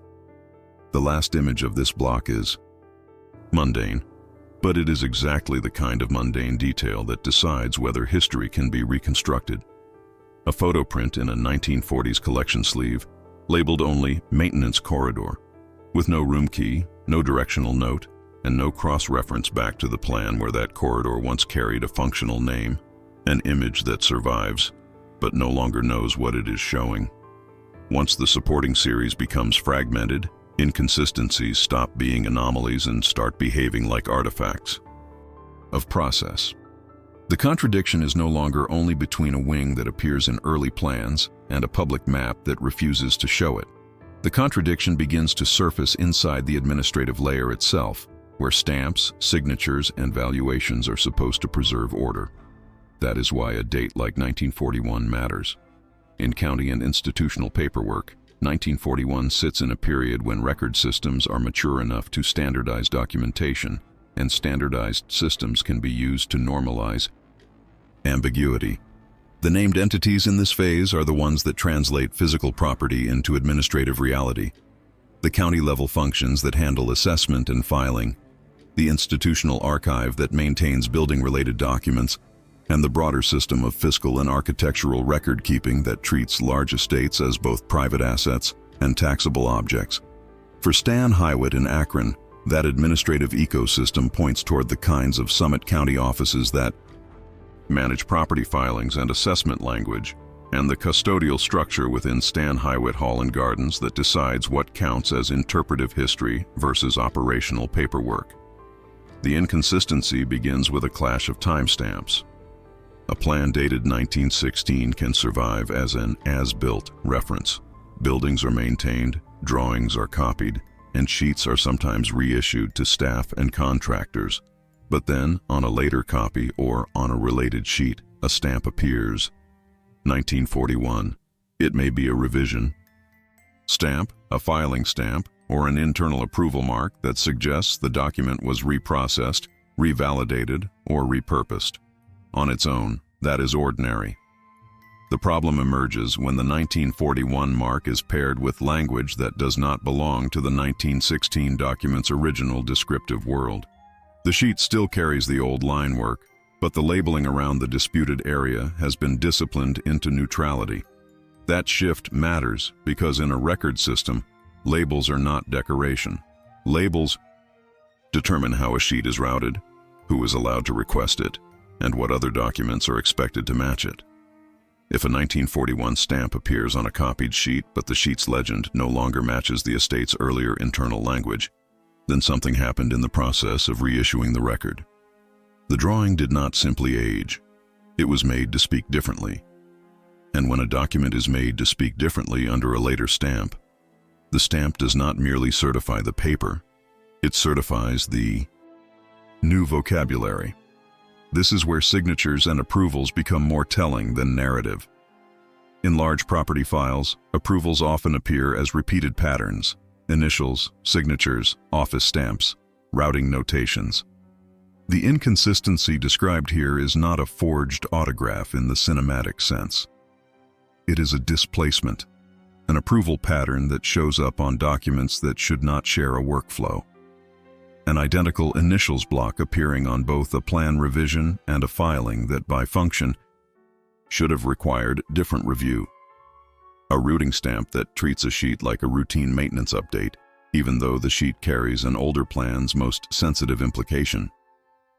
Speaker 1: The last image of this block is mundane, but it is exactly the kind of mundane detail that decides whether history can be reconstructed. A photo print in a 1940s collection sleeve, labeled only Maintenance Corridor, with no room key, no directional note, and no cross-reference back to the plan where that corridor once carried a functional name, an image that survives, but no longer knows what it is showing. Once the supporting series becomes fragmented, inconsistencies stop being anomalies and start behaving like artifacts of process. The contradiction is no longer only between a wing that appears in early plans and a public map that refuses to show it. The contradiction begins to surface inside the administrative layer itself, where stamps, signatures, and valuations are supposed to preserve order. That is why a date like 1941 matters. In county and institutional paperwork, 1941 sits in a period when record systems are mature enough to standardize documentation, and standardized systems can be used to normalize ambiguity. The named entities in this phase are the ones that translate physical property into administrative reality. The county-level functions that handle assessment and filing, the institutional archive that maintains building-related documents, and the broader system of fiscal and architectural record-keeping that treats large estates as both private assets and taxable objects. For Stan Hywet in Akron, that administrative ecosystem points toward the kinds of Summit County offices that manage property filings and assessment language, and the custodial structure within Stan Hywet Hall Gardens that decides what counts as interpretive history versus operational paperwork. The inconsistency begins with a clash of timestamps. A plan dated 1916 can survive as an as-built reference. Buildings are maintained, drawings are copied, and sheets are sometimes reissued to staff and contractors. But then, on a later copy or on a related sheet, a stamp appears. 1941. It may be a revision stamp, a filing stamp, or an internal approval mark that suggests the document was reprocessed, revalidated, or repurposed. On its own, that is ordinary. The problem emerges when the 1941 mark is paired with language that does not belong to the 1916 document's original descriptive world. The sheet still carries the old line work, but the labeling around the disputed area has been disciplined into neutrality. That shift matters because in a record system, labels are not decoration. Labels determine how a sheet is routed, who is allowed to request it, and what other documents are expected to match it. If a 1941 stamp appears on a copied sheet but the sheet's legend no longer matches the estate's earlier internal language, then something happened in the process of reissuing the record. The drawing did not simply age. It was made to speak differently. And when a document is made to speak differently under a later stamp, the stamp does not merely certify the paper, it certifies the new vocabulary. This is where signatures and approvals become more telling than narrative. In large property files, approvals often appear as repeated patterns: initials, signatures, office stamps, routing notations. The inconsistency described here is not a forged autograph in the cinematic sense. It is a displacement, an approval pattern that shows up on documents that should not share a workflow. An identical initials block appearing on both a plan revision and a filing that by function should have required different review. A routing stamp that treats a sheet like a routine maintenance update even though the sheet carries an older plan's most sensitive implication.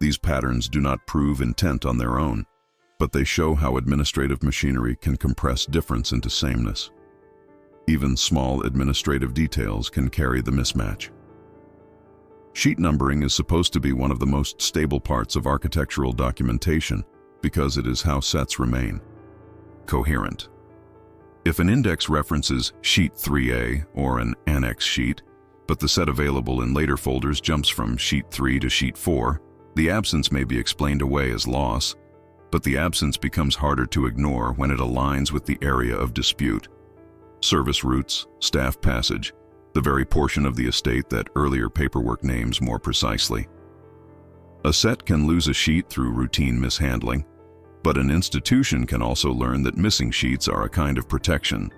Speaker 1: These patterns do not prove intent on their own, but they show how administrative machinery can compress difference into sameness. Even small administrative details can carry the mismatch. Sheet numbering is supposed to be one of the most stable parts of architectural documentation because it is how sets remain coherent. If an index references Sheet 3A or an annex sheet, but the set available in later folders jumps from Sheet 3 to Sheet 4, the absence may be explained away as loss, but the absence becomes harder to ignore when it aligns with the area of dispute. Service routes, staff passage, the very portion of the estate that earlier paperwork names more precisely. A set can lose a sheet through routine mishandling, but an institution can also learn that missing sheets are a kind of protection.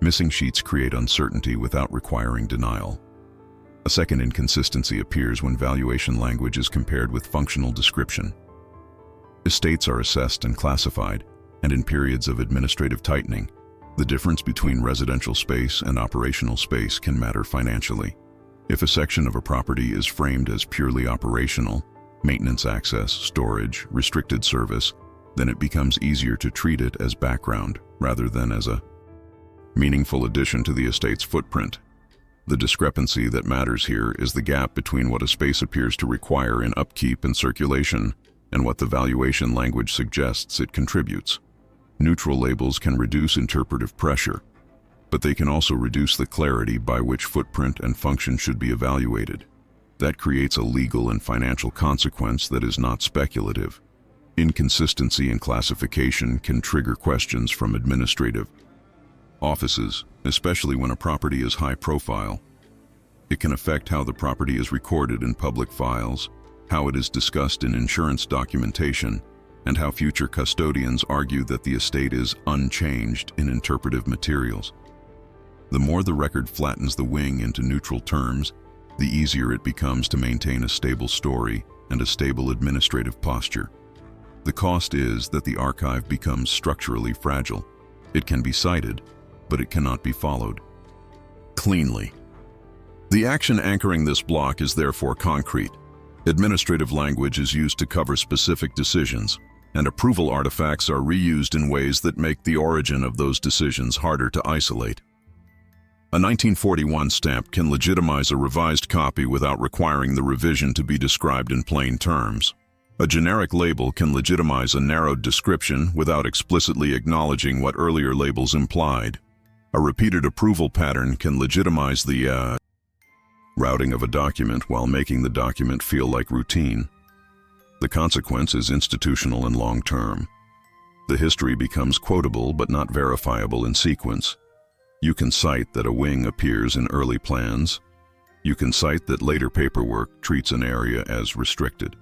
Speaker 1: Missing sheets create uncertainty without requiring denial. A second inconsistency appears when valuation language is compared with functional description. Estates are assessed and classified, and in periods of administrative tightening, the difference between residential space and operational space can matter financially. If a section of a property is framed as purely operational, maintenance access, storage, restricted service, then it becomes easier to treat it as background rather than as a meaningful addition to the estate's footprint. The discrepancy that matters here is the gap between what a space appears to require in upkeep and circulation and what the valuation language suggests it contributes. Neutral labels can reduce interpretive pressure, but they can also reduce the clarity by which footprint and function should be evaluated. That creates a legal and financial consequence that is not speculative. Inconsistency in classification can trigger questions from administrative offices, especially when a property is high profile. It can affect how the property is recorded in public files, how it is discussed in insurance documentation, and how future custodians argue that the estate is unchanged in interpretive materials. The more the record flattens the wing into neutral terms, the easier it becomes to maintain a stable story and a stable administrative posture. The cost is that the archive becomes structurally fragile. It can be cited, but it cannot be followed cleanly. The action anchoring this block is therefore concrete. Administrative language is used to cover specific decisions, and approval artifacts are reused in ways that make the origin of those decisions harder to isolate. A 1941 stamp can legitimize a revised copy without requiring the revision to be described in plain terms. A generic label can legitimize a narrowed description without explicitly acknowledging what earlier labels implied. A repeated approval pattern can legitimize the routing of a document while making the document feel like routine. The consequence is institutional and long-term. The history becomes quotable but not verifiable in sequence. You can cite that a wing appears in early plans. You can cite that later paperwork treats an area as restricted.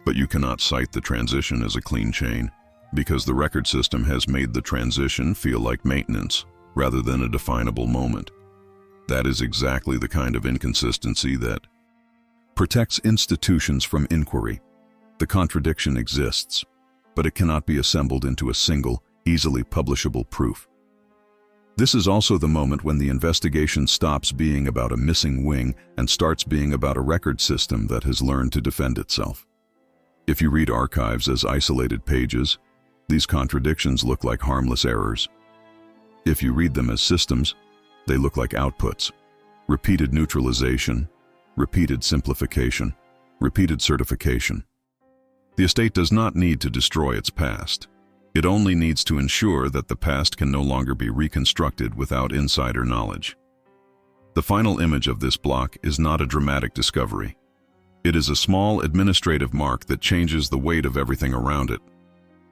Speaker 1: But you cannot cite the transition as a clean chain, because the record system has made the transition feel like maintenance rather than a definable moment. That is exactly the kind of inconsistency that protects institutions from inquiry. The contradiction exists, but it cannot be assembled into a single, easily publishable proof. This is also the moment when the investigation stops being about a missing wing and starts being about a record system that has learned to defend itself. If you read archives as isolated pages, these contradictions look like harmless errors. If you read them as systems, they look like outputs: repeated neutralization, repeated simplification, repeated certification. The estate does not need to destroy its past. It only needs to ensure that the past can no longer be reconstructed without insider knowledge. The final image of this block is not a dramatic discovery. It is a small administrative mark that changes the weight of everything around it.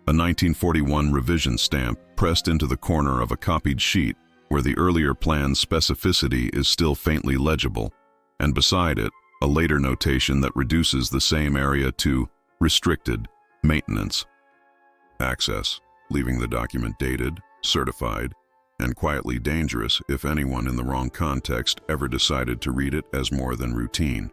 Speaker 1: A 1941 revision stamp pressed into the corner of a copied sheet where the earlier plan's specificity is still faintly legible, and beside it, a later notation that reduces the same area to restricted maintenance access, leaving the document dated, certified, and quietly dangerous if anyone in the wrong context ever decided to read it as more than routine.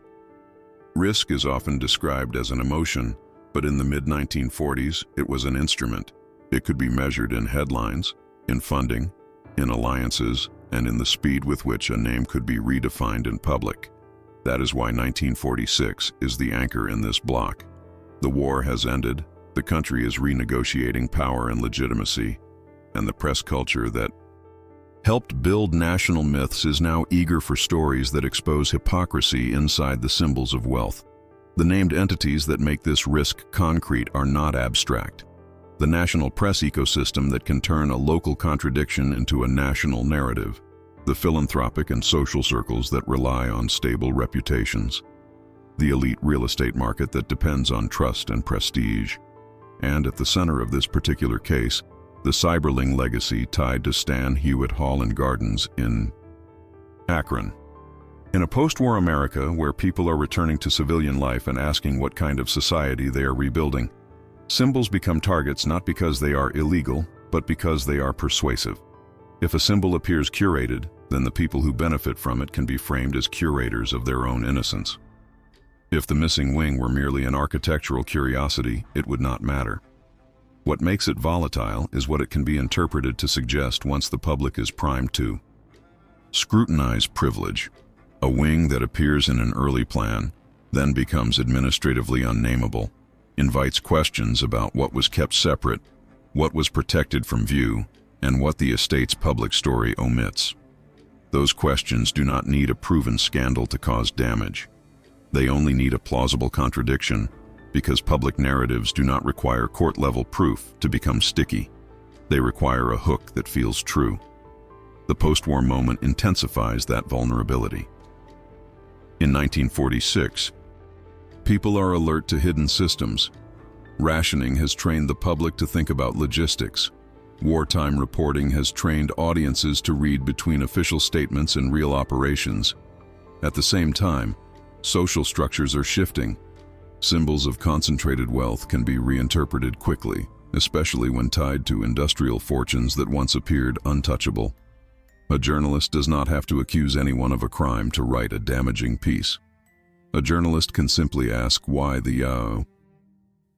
Speaker 1: Risk is often described as an emotion, but in the mid-1940s, it was an instrument. It could be measured in headlines, in funding, in alliances, and in the speed with which a name could be redefined in public. That is why 1946 is the anchor in this block. The war has ended, the country is renegotiating power and legitimacy, and the press culture that helped build national myths is now eager for stories that expose hypocrisy inside the symbols of wealth. The named entities that make this risk concrete are not abstract. The national press ecosystem that can turn a local contradiction into a national narrative. The philanthropic and social circles that rely on stable reputations. The elite real estate market that depends on trust and prestige. And at the center of this particular case, the cyberling legacy tied to Stan Hywet Hall Gardens in Akron. In a post-war America where people are returning to civilian life and asking what kind of society they are rebuilding, symbols become targets not because they are illegal, but because they are persuasive. If a symbol appears curated, then the people who benefit from it can be framed as curators of their own innocence. If the missing wing were merely an architectural curiosity, it would not matter. What makes it volatile is what it can be interpreted to suggest once the public is primed to scrutinize privilege. A wing that appears in an early plan, then becomes administratively unnameable, invites questions about what was kept separate, what was protected from view, and what the estate's public story omits. Those questions do not need a proven scandal to cause damage. They only need a plausible contradiction, because public narratives do not require court-level proof to become sticky. They require a hook that feels true. The post-war moment intensifies that vulnerability. In 1946, people are alert to hidden systems. Rationing has trained the public to think about logistics. Wartime reporting has trained audiences to read between official statements and real operations. At the same time, social structures are shifting. Symbols of concentrated wealth can be reinterpreted quickly, especially when tied to industrial fortunes that once appeared untouchable. A journalist does not have to accuse anyone of a crime to write a damaging piece. A journalist can simply ask why the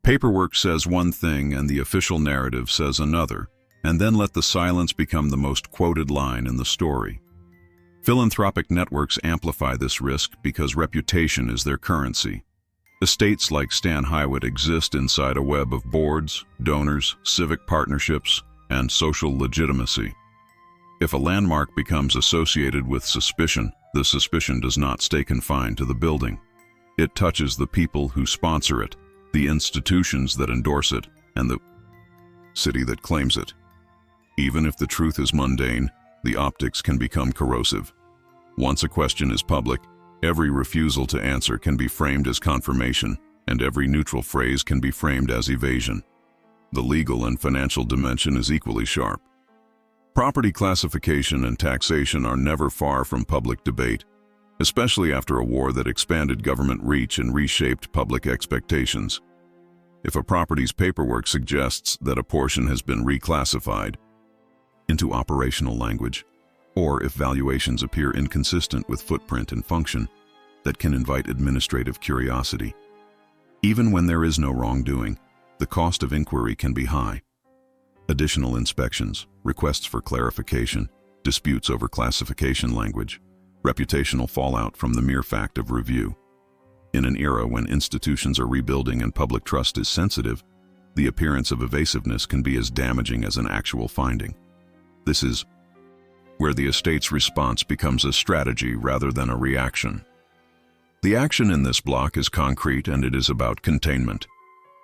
Speaker 1: paperwork says one thing and the official narrative says another, and then let the silence become the most quoted line in the story. Philanthropic networks amplify this risk because reputation is their currency. Estates like Stan Hywet exist inside a web of boards, donors, civic partnerships, and social legitimacy. If a landmark becomes associated with suspicion, the suspicion does not stay confined to the building. It touches the people who sponsor it, the institutions that endorse it, and the city that claims it. Even if the truth is mundane, the optics can become corrosive. Once a question is public, every refusal to answer can be framed as confirmation, and every neutral phrase can be framed as evasion. The legal and financial dimension is equally sharp. Property classification and taxation are never far from public debate, especially after a war that expanded government reach and reshaped public expectations. If a property's paperwork suggests that a portion has been reclassified into operational language, or if valuations appear inconsistent with footprint and function, that can invite administrative curiosity. Even when there is no wrongdoing, the cost of inquiry can be high. Additional inspections, requests for clarification, disputes over classification language, reputational fallout from the mere fact of review. In an era when institutions are rebuilding and public trust is sensitive, the appearance of evasiveness can be as damaging as an actual finding. This is where the estate's response becomes a strategy rather than a reaction. The action in this block is concrete and it is about containment.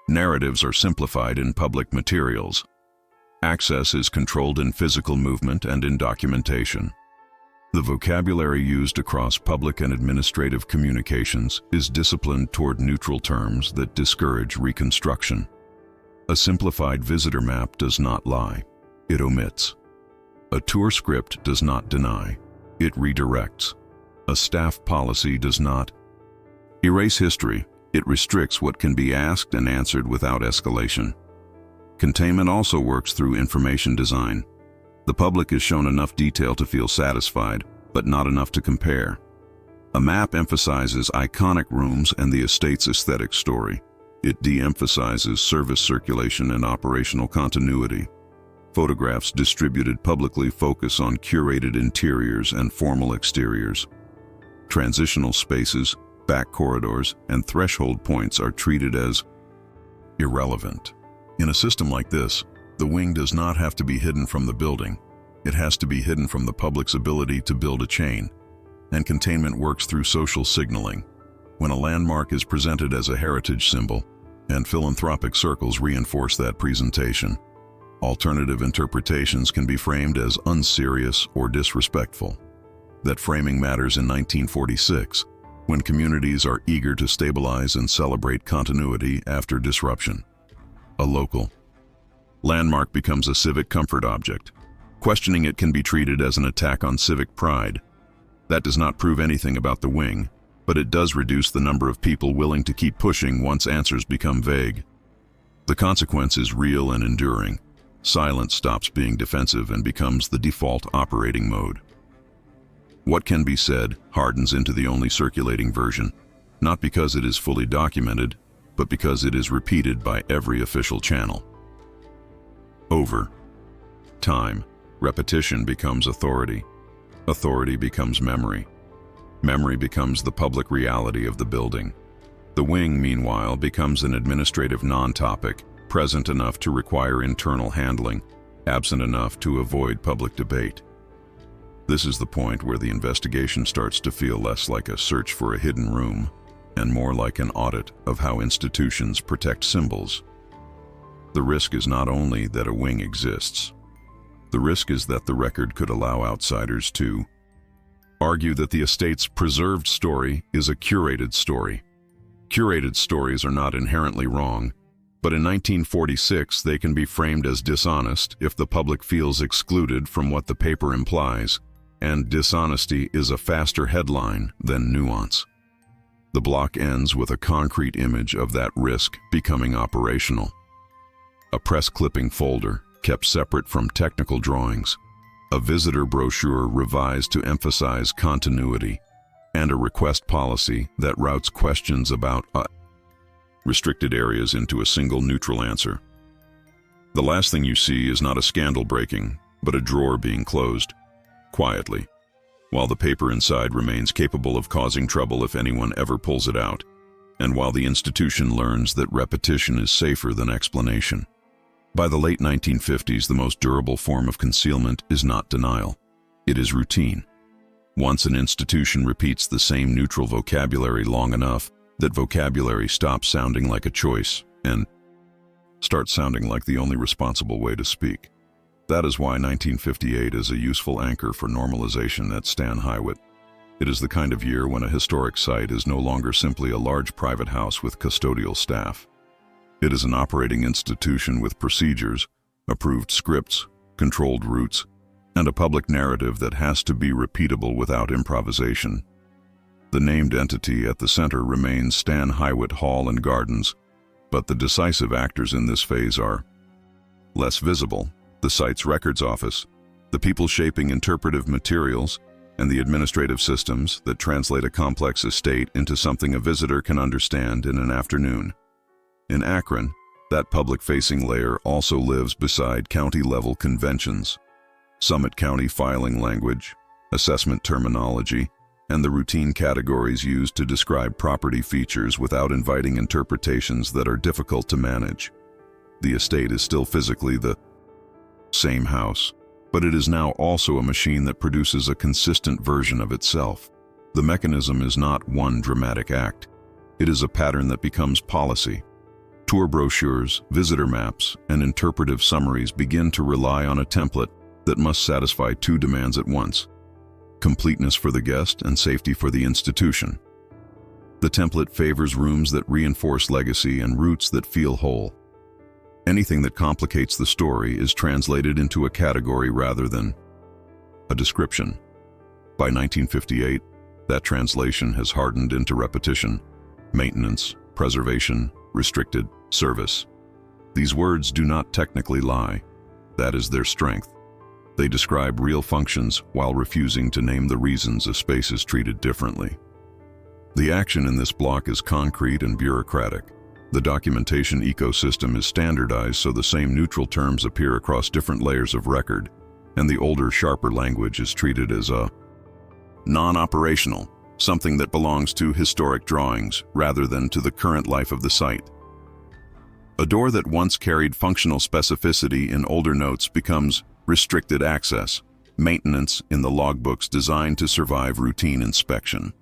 Speaker 1: Narratives are simplified in public materials. Access is controlled in physical movement and in documentation. The vocabulary used across public and administrative communications is disciplined toward neutral terms that discourage reconstruction. A simplified visitor map does not lie, it omits. A tour script does not deny, it redirects. A staff policy does not erase history, it restricts what can be asked and answered without escalation. Containment also works through information design. The public is shown enough detail to feel satisfied, but not enough to compare. A map emphasizes iconic rooms and the estate's aesthetic story. It de-emphasizes service circulation and operational continuity. Photographs distributed publicly focus on curated interiors and formal exteriors. Transitional spaces, back corridors, and threshold points are treated as irrelevant. In a system like this, the wing does not have to be hidden from the building. It has to be hidden from the public's ability to build a chain. And containment works through social signaling. When a landmark is presented as a heritage symbol, and philanthropic circles reinforce that presentation, alternative interpretations can be framed as unserious or disrespectful. That framing matters in 1946, when communities are eager to stabilize and celebrate continuity after disruption. A local landmark becomes a civic comfort object. Questioning it can be treated as an attack on civic pride. That does not prove anything about the wing, but it does reduce the number of people willing to keep pushing once answers become vague. The consequence is real and enduring. Silence stops being defensive and becomes the default operating mode. What can be said hardens into the only circulating version, not because it is fully documented, but because it is repeated by every official channel. Over time, repetition becomes authority. Authority becomes memory. Memory becomes the public reality of the building. The wing, meanwhile, becomes an administrative non-topic, present enough to require internal handling, absent enough to avoid public debate. This is the point where the investigation starts to feel less like a search for a hidden room and more like an audit of how institutions protect symbols. The risk is not only that a wing exists. The risk is that the record could allow outsiders to argue that the estate's preserved story is a curated story. Curated stories are not inherently wrong, but in 1946 they can be framed as dishonest if the public feels excluded from what the paper implies, and dishonesty is a faster headline than nuance. The block ends with a concrete image of that risk becoming operational. A press clipping folder kept separate from technical drawings, a visitor brochure revised to emphasize continuity, and a request policy that routes questions about restricted areas into a single neutral answer. The last thing you see is not a scandal breaking, but a drawer being closed, quietly, while the paper inside remains capable of causing trouble if anyone ever pulls it out, and while the institution learns that repetition is safer than explanation. By the late 1950s, the most durable form of concealment is not denial. It is routine. Once an institution repeats the same neutral vocabulary long enough, that vocabulary stops sounding like a choice and starts sounding like the only responsible way to speak. That is why 1958 is a useful anchor for normalization at Stan Hywet. It is the kind of year when a historic site is no longer simply a large private house with custodial staff. It is an operating institution with procedures, approved scripts, controlled routes, and a public narrative that has to be repeatable without improvisation. The named entity at the center remains Stan Hywet Hall Gardens, but the decisive actors in this phase are less visible: the site's records office, the people shaping interpretive materials, and the administrative systems that translate a complex estate into something a visitor can understand in an afternoon. In Akron, that public-facing layer also lives beside county-level conventions, Summit County filing language, assessment terminology, and the routine categories used to describe property features without inviting interpretations that are difficult to manage. The estate is still physically the same house, but it is now also a machine that produces a consistent version of itself. The mechanism is not one dramatic act. It is a pattern that becomes policy. Tour brochures, visitor maps, and interpretive summaries begin to rely on a template that must satisfy two demands at once: completeness for the guest and safety for the institution. The template favors rooms that reinforce legacy and roots that feel whole. Anything that complicates the story is translated into a category rather than a description. By 1958, that translation has hardened into repetition: maintenance, preservation, restricted, service. These words do not technically lie. That is their strength. They describe real functions while refusing to name the reasons a space is treated differently. The action in this block is concrete and bureaucratic. The documentation ecosystem is standardized so the same neutral terms appear across different layers of record, and the older, sharper language is treated as a non-operational, something that belongs to historic drawings rather than to the current life of the site. A door that once carried functional specificity in older notes becomes restricted access, maintenance in the logbooks designed to survive routine inspection.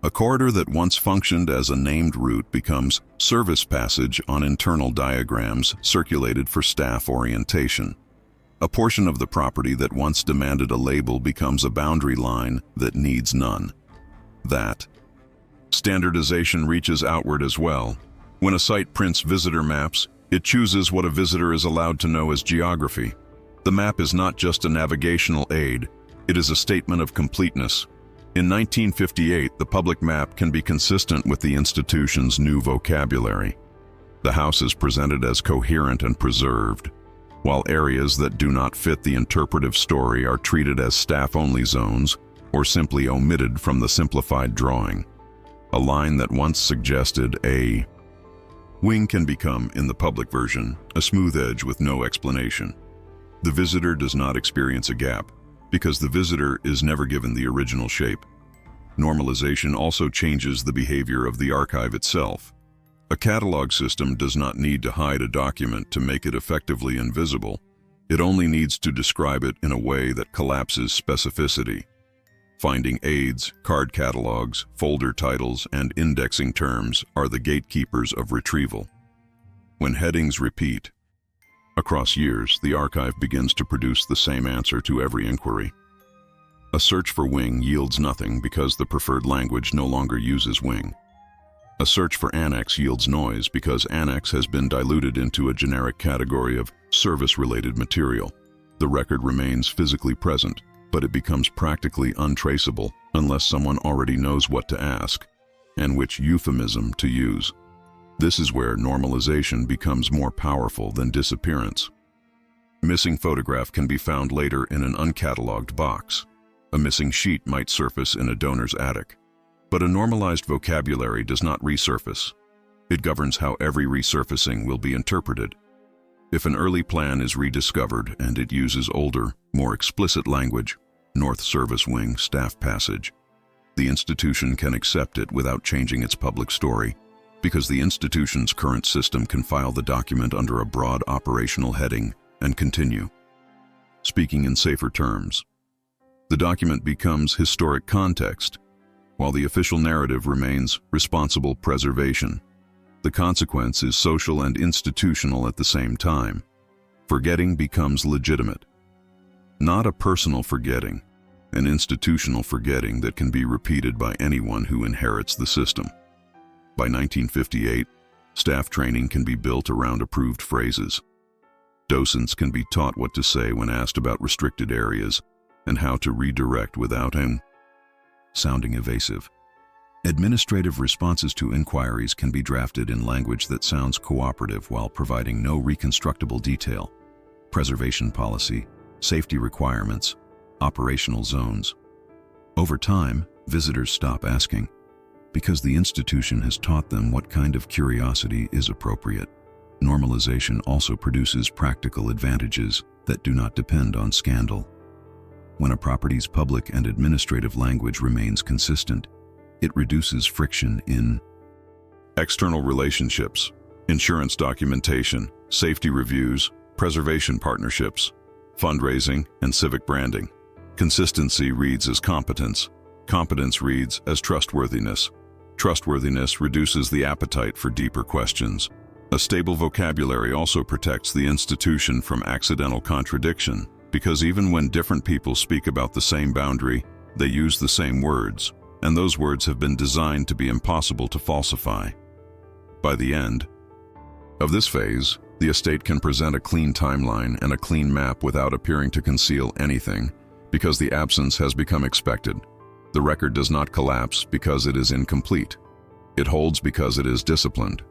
Speaker 1: A corridor that once functioned as a named route becomes service passage on internal diagrams circulated for staff orientation. A portion of the property that once demanded a label becomes a boundary line that needs none. That standardization reaches outward as well. When a site prints visitor maps, it chooses what a visitor is allowed to know as geography. The map is not just a navigational aid, it is a statement of completeness. In 1958, the public map can be consistent with the institution's new vocabulary. The house is presented as coherent and preserved, while areas that do not fit the interpretive story are treated as staff-only zones or simply omitted from the simplified drawing. A line that once suggested a wing can become, in the public version, a smooth edge with no explanation. The visitor does not experience a gap, because the visitor is never given the original shape. Normalization also changes the behavior of the archive itself. A catalog system does not need to hide a document to make it effectively invisible. It only needs to describe it in a way that collapses specificity. Finding aids, card catalogs, folder titles, and indexing terms are the gatekeepers of retrieval. When headings repeat, across years, the archive begins to produce the same answer to every inquiry. A search for wing yields nothing because the preferred language no longer uses wing. A search for annex yields noise because annex has been diluted into a generic category of service-related material. The record remains physically present, but it becomes practically untraceable unless someone already knows what to ask and which euphemism to use. This is where normalization becomes more powerful than disappearance. Missing photograph can be found later in an uncatalogued box. A missing sheet might surface in a donor's attic. But a normalized vocabulary does not resurface. It governs how every resurfacing will be interpreted. If an early plan is rediscovered and it uses older, more explicit language, North Service Wing, staff passage, the institution can accept it without changing its public story, because the institution's current system can file the document under a broad operational heading and continue. Speaking in safer terms, the document becomes historic context, while the official narrative remains responsible preservation. The consequence is social and institutional at the same time. Forgetting becomes legitimate. Not a personal forgetting, an institutional forgetting that can be repeated by anyone who inherits the system. By 1958, staff training can be built around approved phrases. Docents can be taught what to say when asked about restricted areas and how to redirect without sounding evasive. Administrative responses to inquiries can be drafted in language that sounds cooperative while providing no reconstructible detail. Preservation policy, safety requirements, operational zones. Over time, visitors stop asking, because the institution has taught them what kind of curiosity is appropriate. Normalization also produces practical advantages that do not depend on scandal. When a property's public and administrative language remains consistent, it reduces friction in external relationships, insurance documentation, safety reviews, preservation partnerships, fundraising, and civic branding. Consistency reads as competence. Competence reads as trustworthiness. Trustworthiness reduces the appetite for deeper questions. A stable vocabulary also protects the institution from accidental contradiction, because even when different people speak about the same boundary, they use the same words, and those words have been designed to be impossible to falsify. By the end of this phase, the estate can present a clean timeline and a clean map without appearing to conceal anything, because the absence has become expected. The record does not collapse because it is incomplete. It holds because it is disciplined.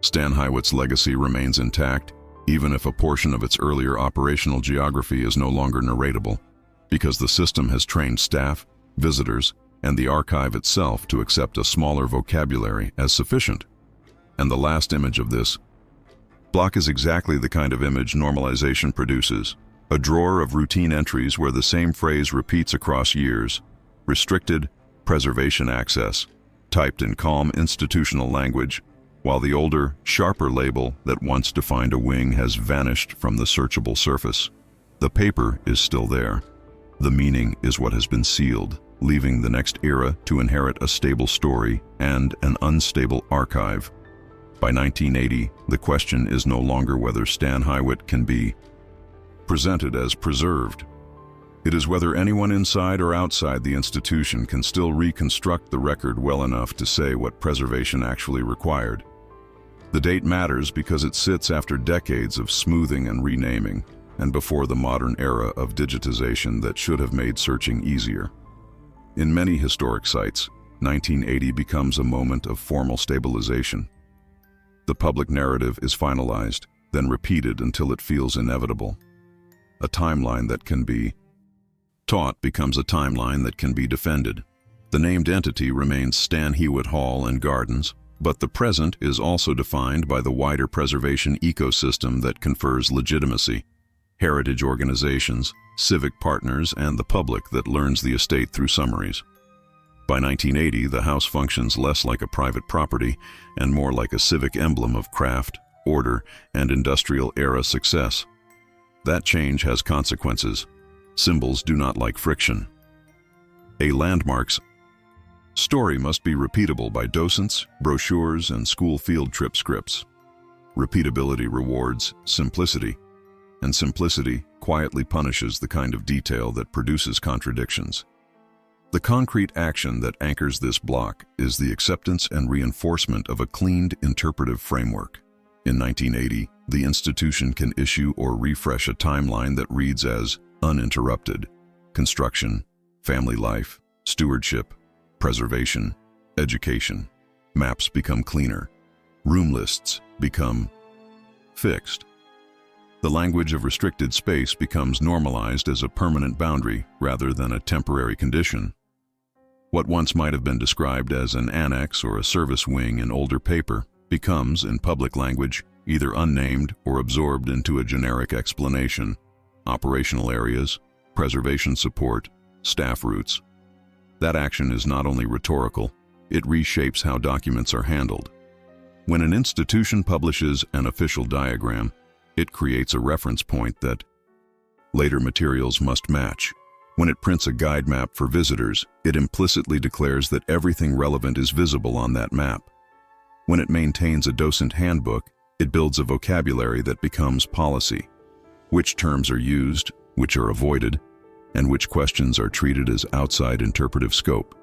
Speaker 1: Stan Hywet's legacy remains intact, even if a portion of its earlier operational geography is no longer narratable, because the system has trained staff, visitors, and the archive itself to accept a smaller vocabulary as sufficient. And the last image of this block is exactly the kind of image normalization produces. A drawer of routine entries where the same phrase repeats across years. Restricted, preservation access, typed in calm institutional language, while the older, sharper label that once defined a wing has vanished from the searchable surface. The paper is still there. The meaning is what has been sealed, leaving the next era to inherit a stable story and an unstable archive. By 1980, the question is no longer whether Stan Hywet can be presented as preserved. It is whether anyone inside or outside the institution can still reconstruct the record well enough to say what preservation actually required. The date matters because it sits after decades of smoothing and renaming, and before the modern era of digitization that should have made searching easier. In many historic sites, 1980 becomes a moment of formal stabilization. The public narrative is finalized, then repeated until it feels inevitable. A timeline that can be taught becomes a timeline that can be defended. The named entity remains Stan Hywet Hall and Gardens, but the present is also defined by the wider preservation ecosystem that confers legitimacy. Heritage organizations, civic partners, and the public that learns the estate through summaries. By 1980, the house functions less like a private property and more like a civic emblem of craft, order, and industrial era success. That change has consequences. Symbols do not like friction. A landmark's story must be repeatable by docents, brochures, and school field trip scripts. Repeatability rewards simplicity, and simplicity quietly punishes the kind of detail that produces contradictions. The concrete action that anchors this block is the acceptance and reinforcement of a cleaned interpretive framework. In 1980, the institution can issue or refresh a timeline that reads as uninterrupted: construction, family life, stewardship, preservation, education. Maps become cleaner. Room lists become fixed. The language of restricted space becomes normalized as a permanent boundary rather than a temporary condition. What once might have been described as an annex or a service wing in older paper becomes, in public language, either unnamed or absorbed into a generic explanation. Operational areas, preservation support, staff routes. That action is not only rhetorical, it reshapes how documents are handled. When an institution publishes an official diagram, it creates a reference point that later materials must match. When it prints a guide map for visitors, it implicitly declares that everything relevant is visible on that map. When it maintains a docent handbook, it builds a vocabulary that becomes policy. Which terms are used, which are avoided, and which questions are treated as outside interpretive scope.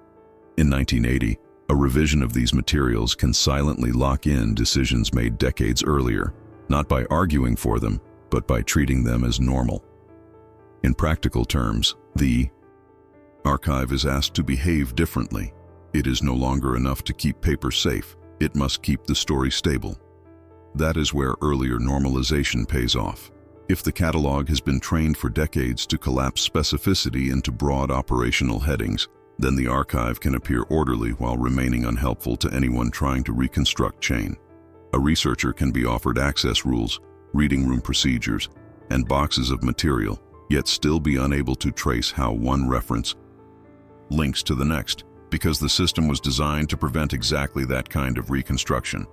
Speaker 1: In 1980, a revision of these materials can silently lock in decisions made decades earlier, not by arguing for them, but by treating them as normal. In practical terms, the archive is asked to behave differently. It is no longer enough to keep paper safe. It must keep the story stable. That is where earlier normalization pays off. If the catalog has been trained for decades to collapse specificity into broad operational headings, then the archive can appear orderly while remaining unhelpful to anyone trying to reconstruct chain. A researcher can be offered access rules, reading room procedures, and boxes of material, yet still be unable to trace how one reference links to the next, because the system was designed to prevent exactly that kind of reconstruction.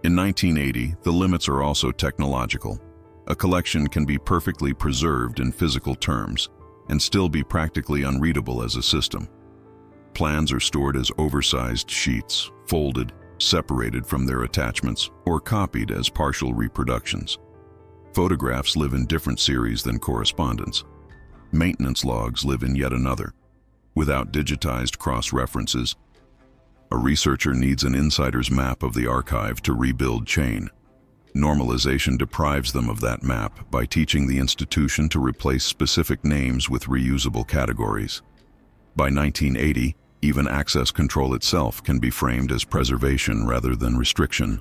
Speaker 1: In 1980, the limits are also technological. A collection can be perfectly preserved in physical terms and still be practically unreadable as a system. Plans are stored as oversized sheets, folded, separated from their attachments, or copied as partial reproductions. Photographs live in different series than correspondence. Maintenance logs live in yet another. Without digitized cross-references, a researcher needs an insider's map of the archive to rebuild chain. Normalization deprives them of that map by teaching the institution to replace specific names with reusable categories. By 1980, even access control itself can be framed as preservation rather than restriction.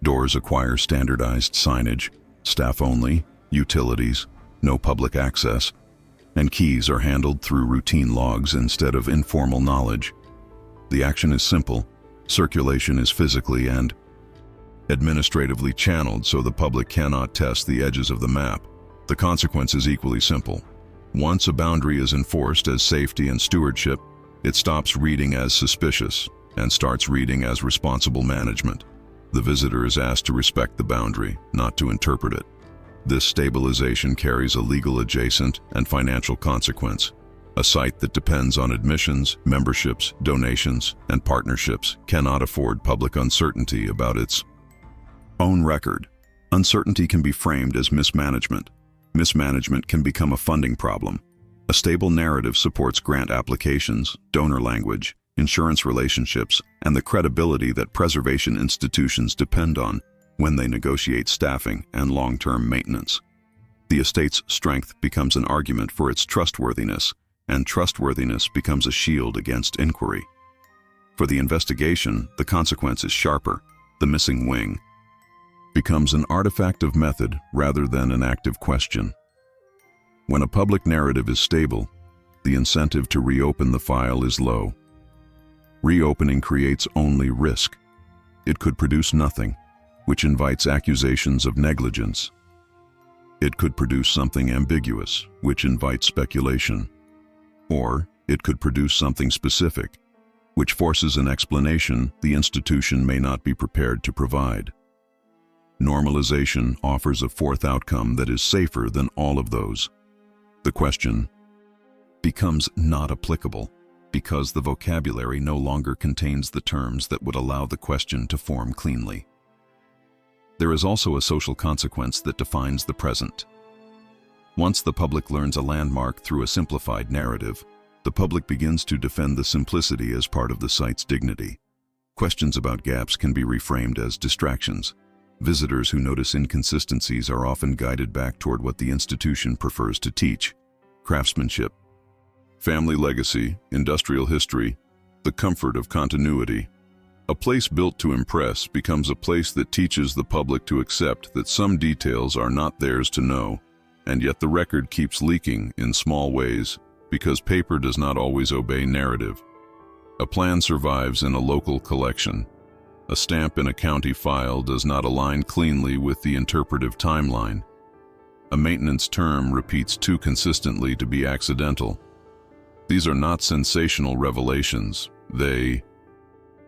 Speaker 1: Doors acquire standardized signage, staff only, utilities, no public access, and keys are handled through routine logs instead of informal knowledge. The action is simple, circulation is physically and administratively channeled so the public cannot test the edges of the map. The consequence is equally simple. Once a boundary is enforced as safety and stewardship, it stops reading as suspicious and starts reading as responsible management. The visitor is asked to respect the boundary, not to interpret it. This stabilization carries a legal adjacent and financial consequence. A site that depends on admissions, memberships, donations, and partnerships cannot afford public uncertainty about its own record. Uncertainty can be framed as mismanagement. Mismanagement can become a funding problem. A stable narrative supports grant applications, donor language, insurance relationships, and the credibility that preservation institutions depend on when they negotiate staffing and long-term maintenance. The estate's strength becomes an argument for its trustworthiness, and trustworthiness becomes a shield against inquiry. For the investigation, the consequence is sharper. The missing wing becomes an artifact of method rather than an active question. When a public narrative is stable, the incentive to reopen the file is low. Reopening creates only risk. It could produce nothing, which invites accusations of negligence. It could produce something ambiguous, which invites speculation. Or it could produce something specific, which forces an explanation the institution may not be prepared to provide. Normalization offers a fourth outcome that is safer than all of those. The question becomes not applicable because the vocabulary no longer contains the terms that would allow the question to form cleanly. There is also a social consequence that defines the present. Once the public learns a landmark through a simplified narrative, the public begins to defend the simplicity as part of the site's dignity. Questions about gaps can be reframed as distractions. Visitors who notice inconsistencies are often guided back toward what the institution prefers to teach: craftsmanship, family legacy, industrial history, the comfort of continuity. A place built to impress becomes a place that teaches the public to accept that some details are not theirs to know, and yet the record keeps leaking in small ways because paper does not always obey narrative. A plan survives in a local collection. A stamp in a county file does not align cleanly with the interpretive timeline. A maintenance term repeats too consistently to be accidental. These are not sensational revelations. They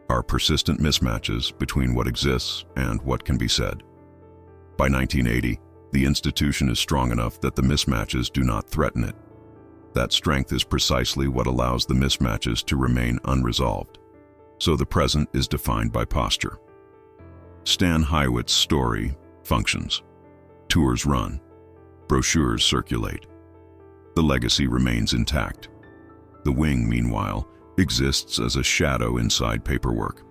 Speaker 1: are persistent mismatches between what exists and what can be said. By 1980, the institution is strong enough that the mismatches do not threaten it. That strength is precisely what allows the mismatches to remain unresolved. So the present is defined by posture. Stan Hywet's story functions. Tours run. Brochures circulate. The legacy remains intact. The wing, meanwhile, exists as a shadow inside paperwork.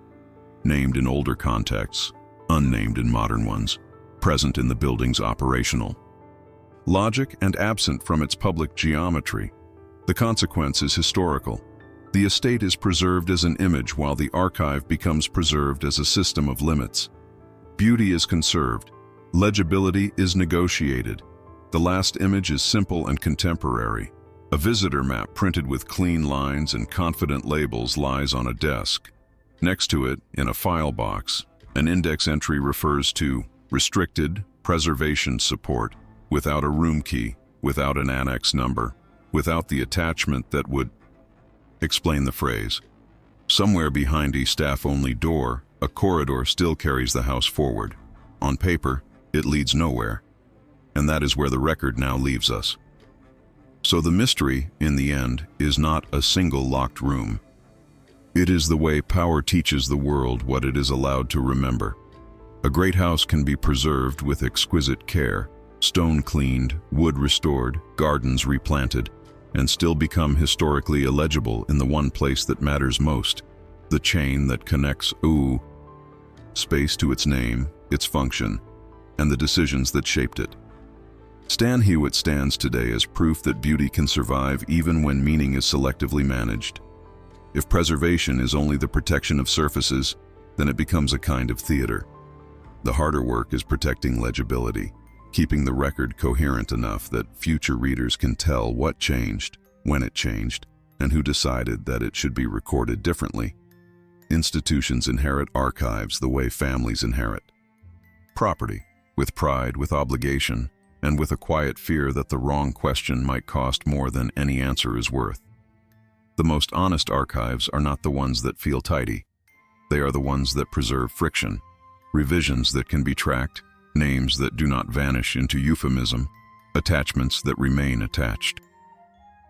Speaker 1: Named in older contexts, unnamed in modern ones, present in the building's operational logic and absent from its public geometry. The consequence is historical. The estate is preserved as an image while the archive becomes preserved as a system of limits. Beauty is conserved. Legibility is negotiated. The last image is simple and contemporary. A visitor map printed with clean lines and confident labels lies on a desk. Next to it, in a file box, an index entry refers to restricted preservation support, without a room key, without an annex number, without the attachment that would explain the phrase. Somewhere behind a staff-only door, a corridor still carries the house forward. On paper, it leads nowhere. And that is where the record now leaves us. So the mystery, in the end, is not a single locked room. It is the way power teaches the world what it is allowed to remember. A great house can be preserved with exquisite care, stone cleaned, wood restored, gardens replanted, and still become historically illegible in the one place that matters most, the chain that connects space to its name, its function, and the decisions that shaped it. Stan Hywet stands today as proof that beauty can survive even when meaning is selectively managed. If preservation is only the protection of surfaces, then it becomes a kind of theater. The harder work is protecting legibility, keeping the record coherent enough that future readers can tell what changed, when it changed, and who decided that it should be recorded differently. Institutions inherit archives the way families inherit. property, with pride, with obligation, and with a quiet fear that the wrong question might cost more than any answer is worth. The most honest archives are not the ones that feel tidy. They are the ones that preserve friction, revisions that can be tracked, names that do not vanish into euphemism, attachments that remain attached.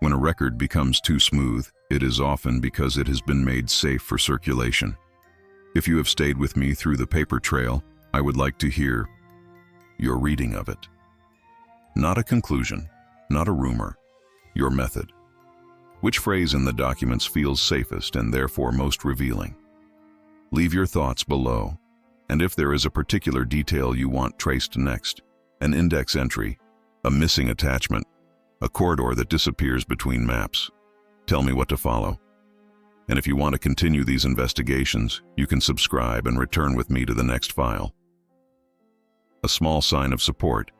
Speaker 1: When a record becomes too smooth, it is often because it has been made safe for circulation. If you have stayed with me through the paper trail, I would like to hear your reading of it. Not a conclusion, not a rumor, your method. Which phrase in the documents feels safest and therefore most revealing? Leave your thoughts below, and if there is a particular detail you want traced next, an index entry, a missing attachment, a corridor that disappears between maps, tell me what to follow. And if you want to continue these investigations, you can subscribe and return with me to the next file. A small sign of support,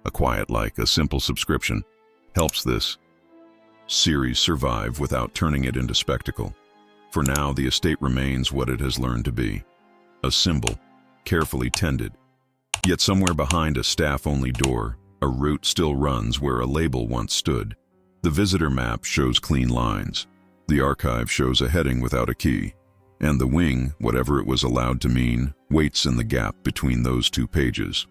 Speaker 1: a quiet like, a simple subscription, helps this series survive without turning it into spectacle. For now, the estate remains what it has learned to be, a symbol, carefully tended. Yet somewhere behind a staff-only door, a route still runs where a label once stood. The visitor map shows clean lines. The archive shows a heading without a key. And the wing, whatever it was allowed to mean, waits in the gap between those two pages.